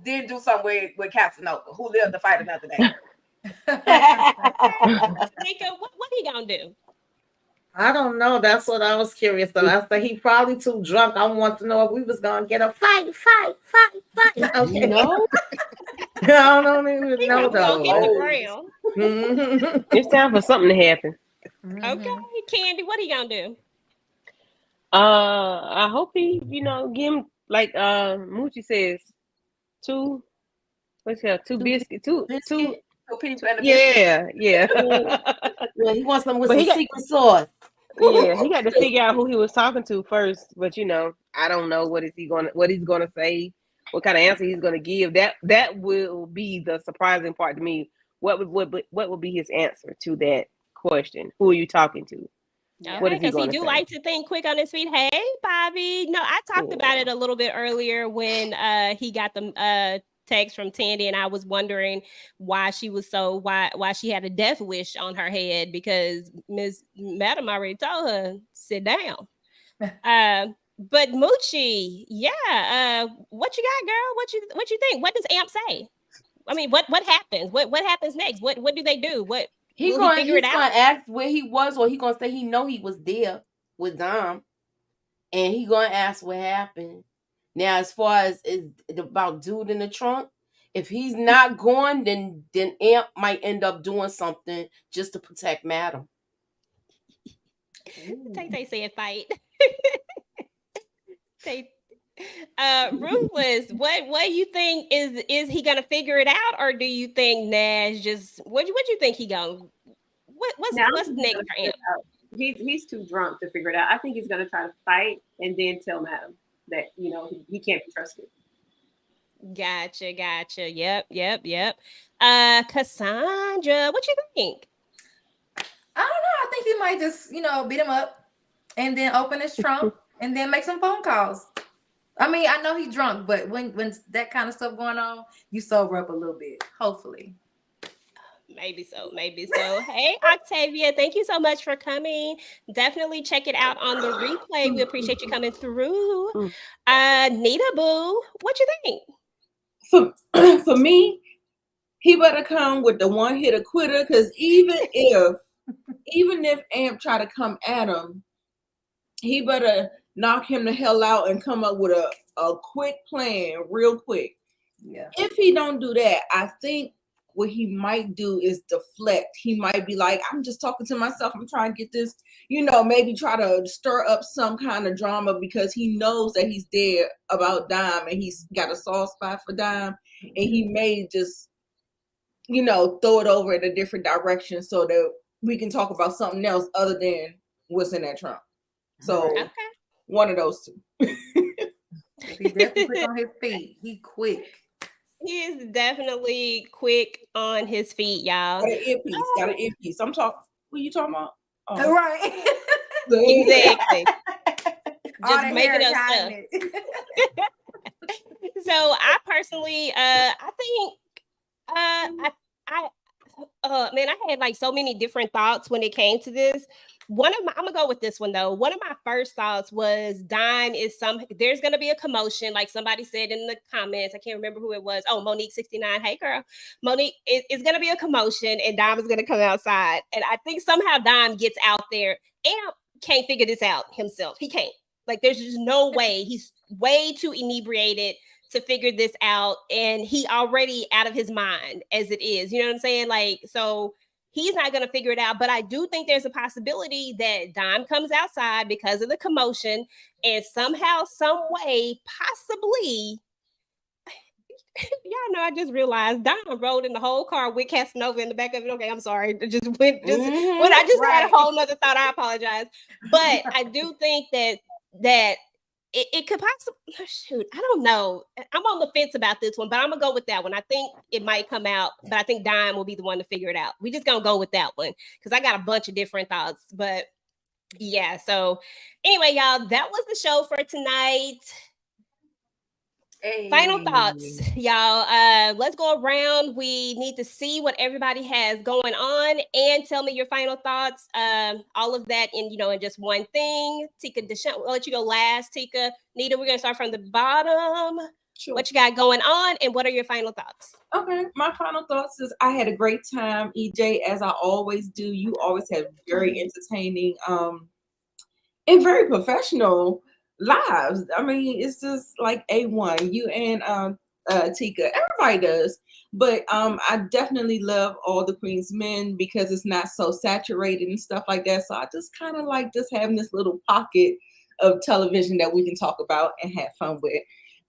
Then do something with Casanova, who lived to fight another day. Tika, what he gonna do? I don't know. That's what I was curious about. I said he probably too drunk. I want to know if we was gonna get a fight. Okay. No. I don't even know though. It's time for something to happen. Okay, Candy, what he gonna do? I hope he, give him like Moochie says, two biscuits, two people and a yeah. Well, he wants them with But some he got- secret sauce. Yeah, he got to figure out who he was talking to first. But I don't know what he's gonna say, what kind of answer he's gonna give. That will be the surprising part to me. What would be his answer to that question? Who are you talking to? What is he Because going to do say? like to think quick on his feet. Hey, Bobby. No, I talked about it a little bit earlier when he got the text from Tandy, and I was wondering why she was why she had a death wish on her head, because Miss Madam already told her sit down. But Moochie, what you got, girl? What you think? What does AMP say? I mean, what happens? What happens next? What do they do? What He's will he figure it gonna out? ask where he was, or he gonna say he know he was there with Dom, and he gonna ask what happened. Now, as far as about dude in the trunk, If he's not gone, then Amp might end up doing something just to protect Madam. Tay said fight. Tay, Ruthless, what do you think is he gonna figure it out, or do you think Nash just what you think he gonna what's next for Amp? He's too drunk to figure it out. I think he's gonna try to fight and then tell Madam that he can't be trusted. Gotcha. Yep. Cassandra, what you think? I don't know. I think he might just, beat him up and then open his trunk and then make some phone calls. I mean, I know he's drunk, but when that kind of stuff going on, you sober up a little bit, hopefully. Maybe so. Hey, Octavia, thank you so much for coming. Definitely check it out on the replay. We appreciate you coming through. Nita Boo, what you think? For me, he better come with the one hitter quitter, because even if Amp try to come at him, he better knock him the hell out and come up with a quick plan real quick. Yeah. If he don't do that, I think what he might do is deflect. He might be like, I'm just talking to myself. I'm trying to get this, maybe try to stir up some kind of drama because he knows that he's dead about Dime and he's got a soft spot for Dime. And he may just, throw it over in a different direction so that we can talk about something else other than what's in that trunk. So one of those two. He's definitely quick on his feet. He quick. He is definitely quick on his feet, y'all. Got an earpiece. I'm talking. What are you talking about? Oh. Right. Exactly. Just making up stuff. So I personally, I think, man, I had like so many different thoughts when it came to this. I'm gonna go with this one though. One of my first thoughts was Dime there's gonna be a commotion, like somebody said in the comments. I can't remember who it was. Oh, Monique69. Hey girl. Monique, it's gonna be a commotion and Dime is gonna come outside. And I think somehow Dime gets out there. Amp can't figure this out himself. He can't. Like, there's just no way. He's way too inebriated to figure this out. And he already out of his mind as it is. You know what I'm saying? Like, so he's not going to figure it out. But I do think there's a possibility that Dime comes outside because of the commotion and somehow, some way, possibly, y'all know, I just realized Dime rode in the whole car with Casanova in the back of it. Okay, I'm sorry. I just had a whole nother thought. I apologize. But I do think that it could possibly, shoot, I don't know. I'm on the fence about this one, but I'm going to go with that one. I think it might come out, but I think Dime will be the one to figure it out. We just going to go with that one because I got a bunch of different thoughts. But yeah, so anyway, y'all, that was the show for tonight. Hey. Final thoughts, y'all. Let's go around. We need to see what everybody has going on and tell me your final thoughts. All of that in just one thing. Tika Deshaun, we'll let you go last. Tika, Nita, we're gonna start from the bottom. Sure. What you got going on, and what are your final thoughts? Okay, my final thoughts is I had a great time, EJ, as I always do. You always have very entertaining, and very professional lives. I mean, it's just like A1. You and Tika, everybody does. But I definitely love Allthequeensmen because it's not so saturated and stuff like that. So I just kind of like just having this little pocket of television that we can talk about and have fun with.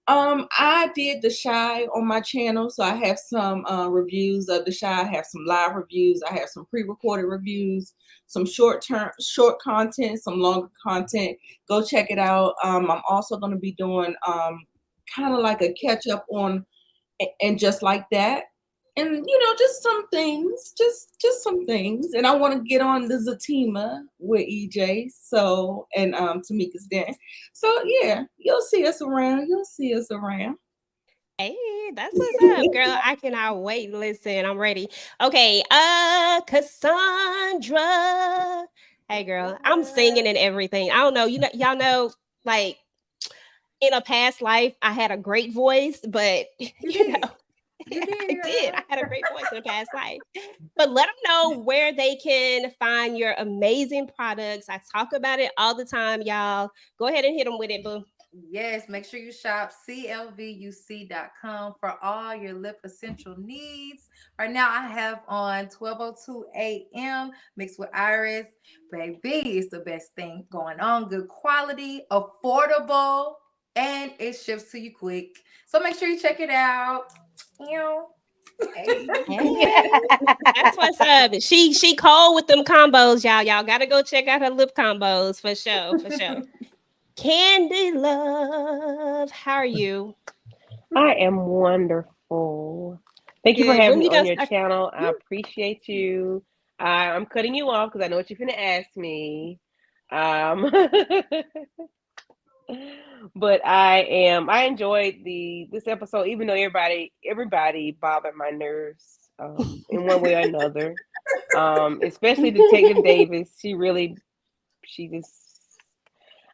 I did The Chi on my channel, so I have some reviews of The Chi. I have some live reviews. I have some pre-recorded reviews, some short content, some longer content. Go check it out. I'm also going to be doing kind of like a catch up on and just like that. And just some things, just some things. And I want to get on the Zatima with EJ, and Tamika's there. So yeah, you'll see us around. Hey, that's what's up, girl. I cannot wait. Listen, I'm ready. Okay, Cassandra. Hey, girl, I'm singing and everything. I don't know. Y'all know, like in a past life, I had a great voice, but I did. I had a great voice in a past life. But let them know where they can find your amazing products. I talk about it all the time, y'all. Go ahead and hit them with it, boo. Yes, make sure you shop clvuc.com for all your lip essential needs. Right now, I have on 12:02 a.m. mixed with Iris. Baby, it's the best thing going on. Good quality, affordable, and it ships to you quick. So make sure you check it out. You know, hey. That's what's up. She cold with them combos, y'all. Y'all gotta go check out her lip combos for sure. For sure. Candy Love, how are you? I am wonderful. Thank you for Good. having When me we on gonna your start? channel. I appreciate you. I'm cutting you off because I know what you're going to ask me. Um, but I enjoyed this episode, even though everybody bothered my nerves in one way or another. Especially Detective Davis. She just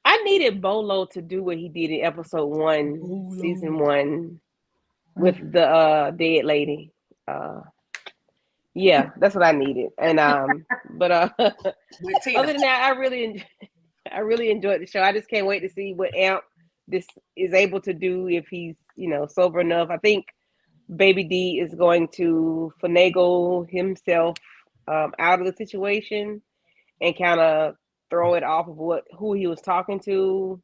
I needed Bolo to do what he did in episode 1, season 1 with the dead lady. Yeah, that's what I needed. And but other than that, I really enjoyed the show. I just can't wait to see what Amp this is able to do if he's, sober enough. I think Baby D is going to finagle himself out of the situation and kind of throw it off of who he was talking to,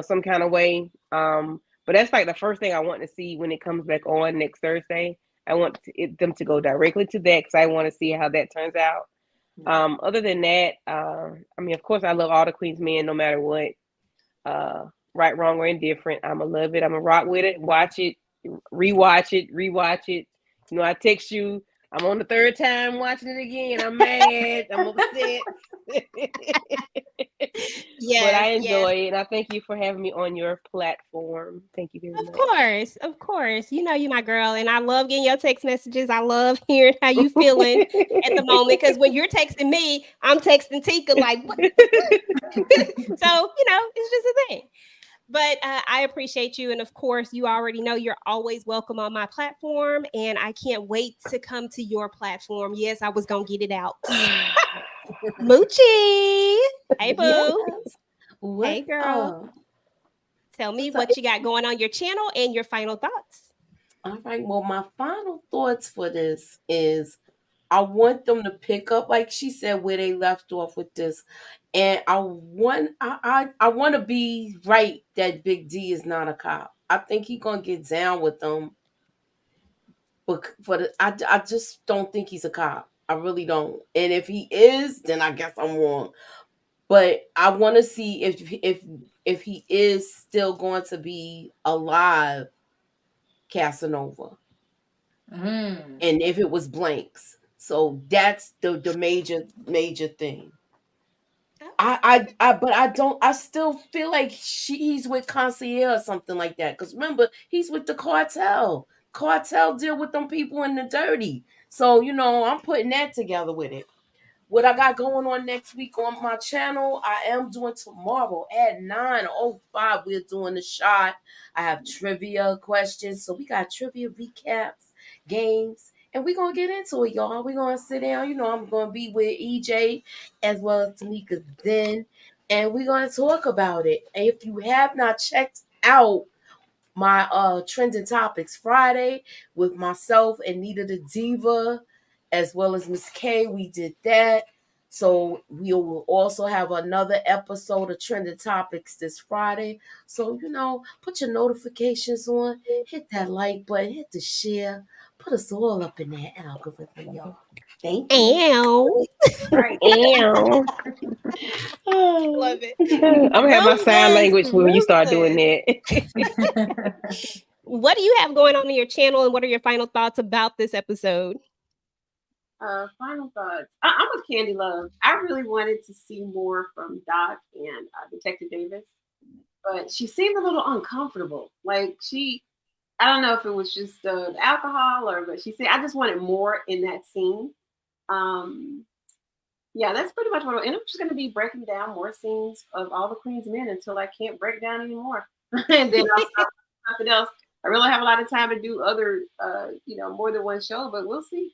some kind of way. But that's like the first thing I want to see when it comes back on next Thursday. I want them to go directly to that because I want to see how that turns out. Other than that, I mean, of course, I love all the Queensmen, no matter what, right, wrong, or indifferent. I'ma love it. I'ma rock with it. Watch it, rewatch it. I text you. I'm on the third time watching it again. I'm mad. I'm upset. But I enjoy it. And I thank you for having me on your platform. Thank you very much. Of course. You know you my girl, and I love getting your text messages. I love hearing how you feeling at the moment because when you're texting me, I'm texting Tika like, what? So it's just a thing. But I appreciate you, and of course, you already know you're always welcome on my platform, and I can't wait to come to your platform. Yes, I was gonna get it out. Moochie, hey boo, Yes. hey What's girl. up? Tell me What's up? what you got going on your channel and your final thoughts. All right. Well, my final thoughts for this is I want them to pick up, like she said, where they left off with this. And I want to be right that Big D is not a cop. I think he gonna get down with them, but I just don't think he's a cop. I really don't. And if he is, then I guess I'm wrong. But I want to see if he is still going to be alive, Casanova, and if it was blanks. So that's the major thing. But I still feel like he's with Concierge or something like that. Because remember, he's with the cartel. Cartel deal with them people in the dirty. So I'm putting that together with it. What I got going on next week on my channel, I am doing tomorrow at 9:05. We're doing the shot. I have trivia questions. So we got trivia recaps, games, and we're going to get into it, y'all. We're going to sit down. I'm going to be with EJ as well as Tamika then, and we're going to talk about it. And if you have not checked out my trending topics Friday with myself and Nita the Diva, as well as Miss K, we did that. So we will also have another episode of trending topics this Friday. So put your notifications on, hit that like button, hit the share, put us all up in that algorithm, y'all. Thank you. Ow. Right. Ow. Love it. I'm gonna have my sign language when you start doing that. What do you have going on in your channel, and what are your final thoughts about this episode? Final thoughts. I'm with Candy Love. I really wanted to see more from Doc and Detective Davis, but she seemed a little uncomfortable. Like I don't know if it was just the alcohol but she said I just wanted more in that scene. Yeah, that's pretty much and I'm just going to be breaking down more scenes of all the Queensmen until I can't break down anymore. And then I'll start something else. I really have a lot of time to do other, more than one show, but we'll see.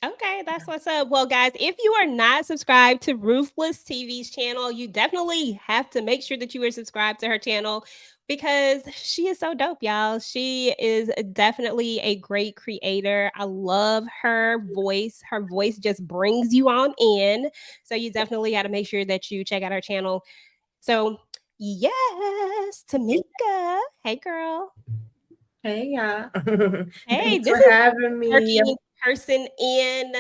Okay, that's what's up. Well, guys, if you are not subscribed to Ruthless TV's channel, you definitely have to make sure that you are subscribed to her channel because she is so dope, y'all. She is definitely a great creator. I love her voice. Her voice just brings you on in. So you definitely got to make sure that you check out her channel. So, yes, Tamika. Hey, girl. Hey, y'all. Hey, Thanks this for is having me. working person in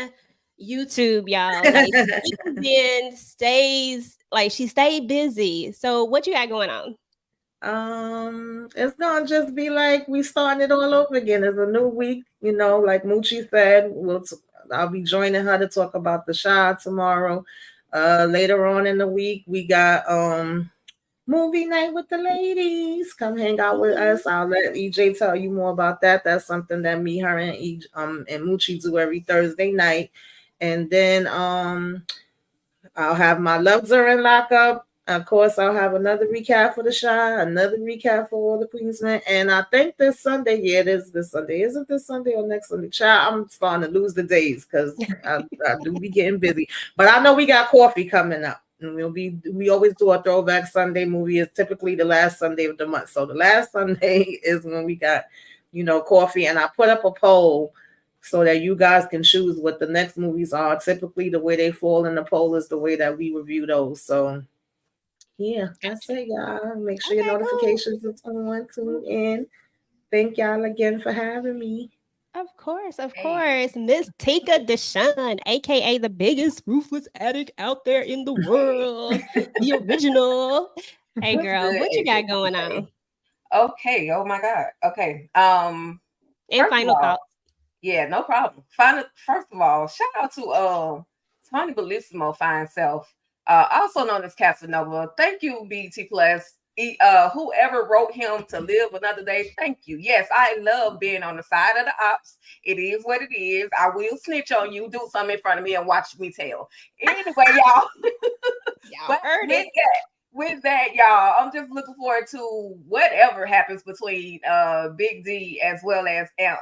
YouTube, y'all. Like she then stays like she stayed busy. So what you got going on? It's gonna just be like we starting it all over again. It's a new week, like Moochie said. I'll be joining her to talk about the Shy tomorrow. Later on in the week, we got movie night with the ladies. Come hang out with us. I'll let EJ tell you more about that. That's something that me, her, and Moochie do every Thursday night. And then I'll have my loves are in lockup. Of course, I'll have another recap for the Shy, another recap for all the Queensmen. And I think this Sunday, it is this Sunday. Is it this Sunday or next Sunday? Child, I'm starting to lose the days because I do be getting busy. But I know we got coffee coming up. And we always do a throwback Sunday movie. It's typically the last Sunday of the month. So the last Sunday is when we got, coffee. And I put up a poll so that you guys can choose what the next movies are. Typically, the way they fall in the poll is the way that we review those. So, yeah, that's it, y'all. Make sure your notifications are on. Tune in. Thank y'all again for having me. Of course, of course. Miss Tika Deshawn, aka the biggest ruthless addict out there in the world. The original. Hey What's girl, good, what you got AJ? going on? Okay. Oh my God. Okay. And First of final all, thoughts. yeah, no problem. First of all, shout out to Tony Bellissimo fine self, also known as Casanova. Thank you, BT Plus. Whoever wrote him to live another day, thank you. Yes, I love being on the side of the ops. It is what it is. I will snitch on you, do something in front of me, and watch me tell. Anyway, y'all. Y'all But heard it. with that, y'all, I'm just looking forward to whatever happens between Big D as well as Amp.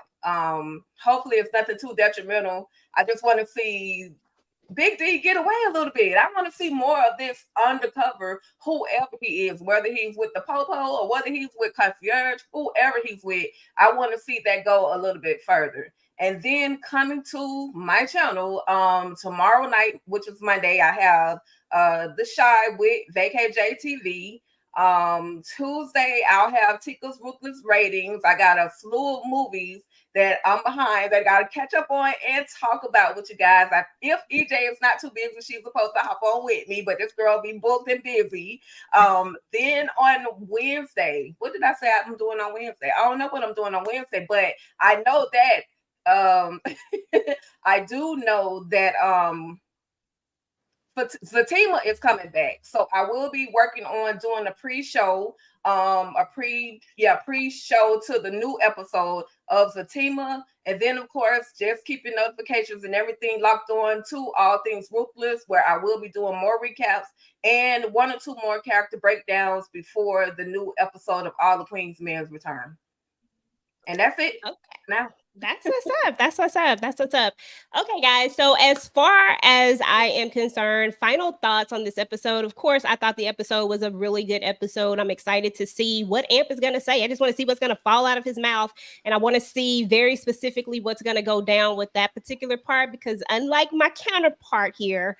Hopefully it's nothing too detrimental. I just want to see Big D get away a little bit. I want to see more of this undercover, whoever he is, whether he's with the Popo or whether he's with Concierge, whoever he's with. I want to see that go a little bit further. And then coming to my channel, tomorrow night, which is Monday, I have The Shy with VKJ TV. Tuesday, I'll have Tika's Ruthless Ratings. I got a slew of movies that I'm behind that I got to catch up on and talk about with you guys. If EJ is not too busy, she's supposed to hop on with me, but this girl be booked and busy. Then on Wednesday, what did I say I'm doing on Wednesday? I don't know what I'm doing on Wednesday, but I know that I do know that Fatima is coming back, so I will be working on doing a pre-show, pre-show to the new episode of Fatima, and then of course just keeping notifications and everything locked on to All Things Ruthless, where I will be doing more recaps and one or two more character breakdowns before the new episode of All the Queensmen's return. And that's it. Okay. Now. That's what's up. That's what's up. That's what's up. Okay, guys. So, as far as I am concerned, final thoughts on this episode. Of course, I thought the episode was a really good episode. I'm excited to see what Amp is going to say. I just want to see what's going to fall out of his mouth. And I want to see very specifically what's going to go down with that particular part, because unlike my counterpart here,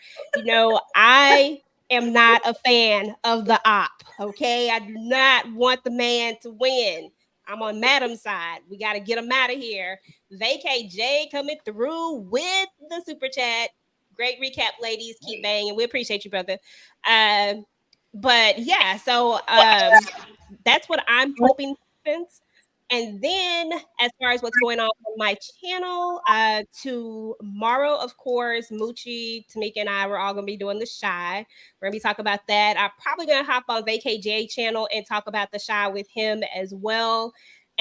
I am not a fan of the op. Okay. I do not want the man to win. I'm on Madam's side. We got to get him out of here. VKJ coming through with the super chat. Great recap, ladies. Keep banging. We appreciate you, brother. But yeah, so that's what I'm hoping happens. And then as far as what's going on my channel, tomorrow, of course, Moochie, Tamika, and I, we're all going to be doing The Shy. We're going to be talking about that. I'm probably going to hop on VKJ channel and talk about The Shy with him as well.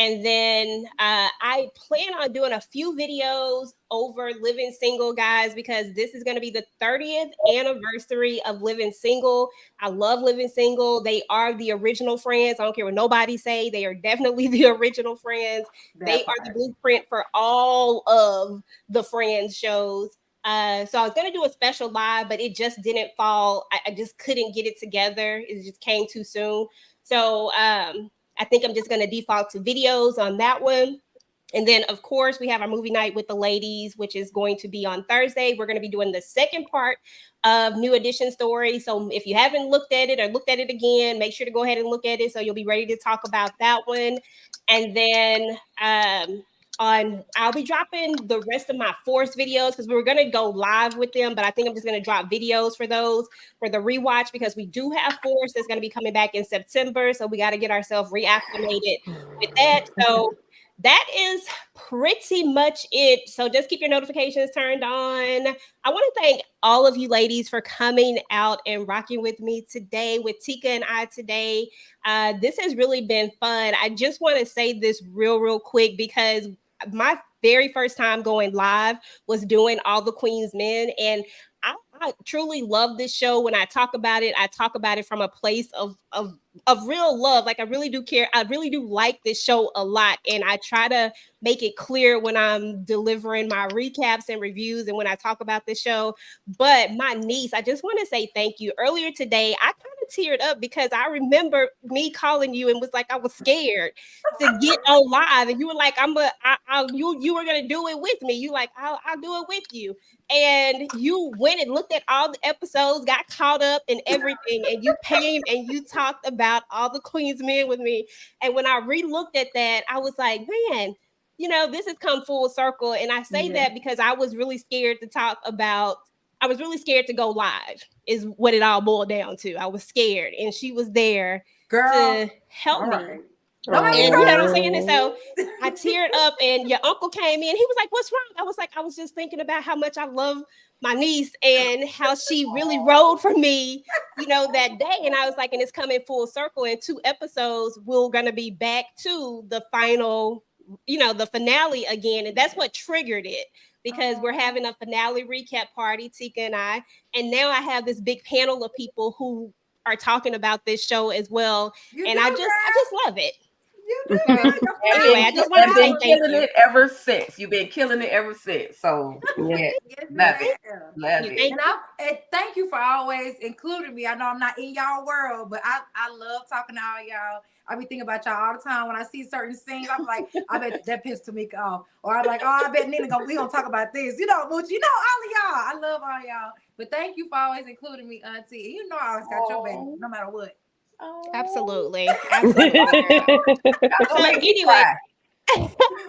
And then I plan on doing a few videos over Living Single, guys, because this is going to be the 30th anniversary of Living Single. I love Living Single. They are the original Friends. I don't care what nobody say. They are definitely the original Friends. They are the blueprint for all of the Friends shows. So I was going to do a special live, but it just didn't fall. I just couldn't get it together. It just came too soon. So I think I'm just going to default to videos on that one. And then, of course, we have our movie night with the ladies, which is going to be on Thursday. We're going to be doing the second part of New Edition Story. So if you haven't looked at it or looked at it again, make sure to go ahead and look at it so you'll be ready to talk about that one. And then I'll be dropping the rest of my Force videos because we were going to go live with them, but I think I'm just going to drop videos for those for the rewatch because we do have Force that's going to be coming back in September. So we got to get ourselves reacclimated with that. So that is pretty much it. So just keep your notifications turned on. I want to thank all of you ladies for coming out and rocking with me today, with Tika and I today. This has really been fun. I just want to say this real quick because my very first time going live was doing Allthequeensmen, and I truly love this show. When I talk about it from a place of real love. Like I really do care. I really do like this show a lot, and I try to make it clear when I'm delivering my recaps and reviews and when I talk about the show. But my niece, I just want to say thank you. Earlier today, I kind of teared up because I remember me calling you and was like, I was scared to get on live, and you were like, you were gonna do it with me. You like, I'll do it with you. And you went and looked at all the episodes, got caught up in everything, and you came and you talked about Allthequeensmen with me. And when I re-looked at that, I was like, man, this has come full circle. And I say that because I was really scared to go live, is what it all boiled down to. I was scared, and she was there to help me. Right. And you know what I'm saying? And so I teared up, and your uncle came in. He was like, what's wrong? I was just thinking about how much I love my niece and how she really rode for me, that day. And I was like, and it's coming full circle. In 2 episodes, we're going to be back to the final, the finale again. And that's what triggered it, because we're having a finale recap party, Tika and I. And now I have this big panel of people who are talking about this show as well. I just love it. Anyway, I just want to say thank you. Ever since you've been killing it ever since. So yeah, love it. And thank you for always including me. I know I'm not in y'all world, but I love talking to all y'all. I be thinking about y'all all the time. When I see certain scenes, I'm like, I bet that pissed Tamika off. Or I'm like, oh, I bet Nina we gonna talk about this. Mooch, all of y'all. I love all y'all. But thank you for always including me, Auntie. You know I always got your back, no matter what. Absolutely. So anyway,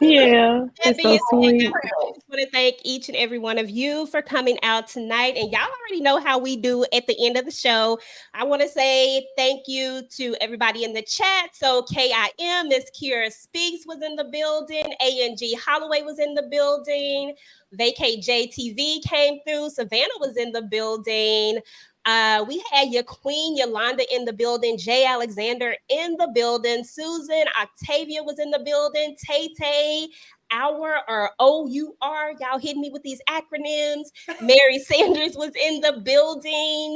yeah, it's so sweet. I just want to thank each and every one of you for coming out tonight. And y'all already know how we do at the end of the show. I want to say thank you to everybody in the chat. So KIM, Miss Kira Speaks was in the building. ANG Holloway was in the building. Vacay JTV came through. Savannah was in the building. We had your queen Yolanda in the building, Jay Alexander in the building, Susan Octavia was in the building, Tay, our or OUR, y'all hitting me with these acronyms. Mary Sanders was in the building.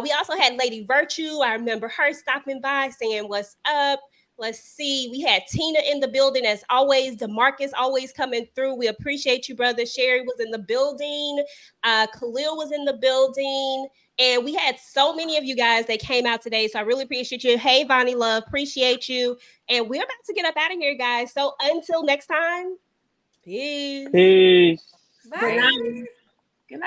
We also had Lady Virtue. I remember her stopping by saying what's up. Let's see. We had Tina in the building as always. DeMarcus always coming through. We appreciate you, brother. Sherry was in the building. Khalil was in the building. And we had so many of you guys that came out today. So I really appreciate you. Hey, Vonnie Love, appreciate you. And we're about to get up out of here, guys. So until next time, peace. Peace. Bye.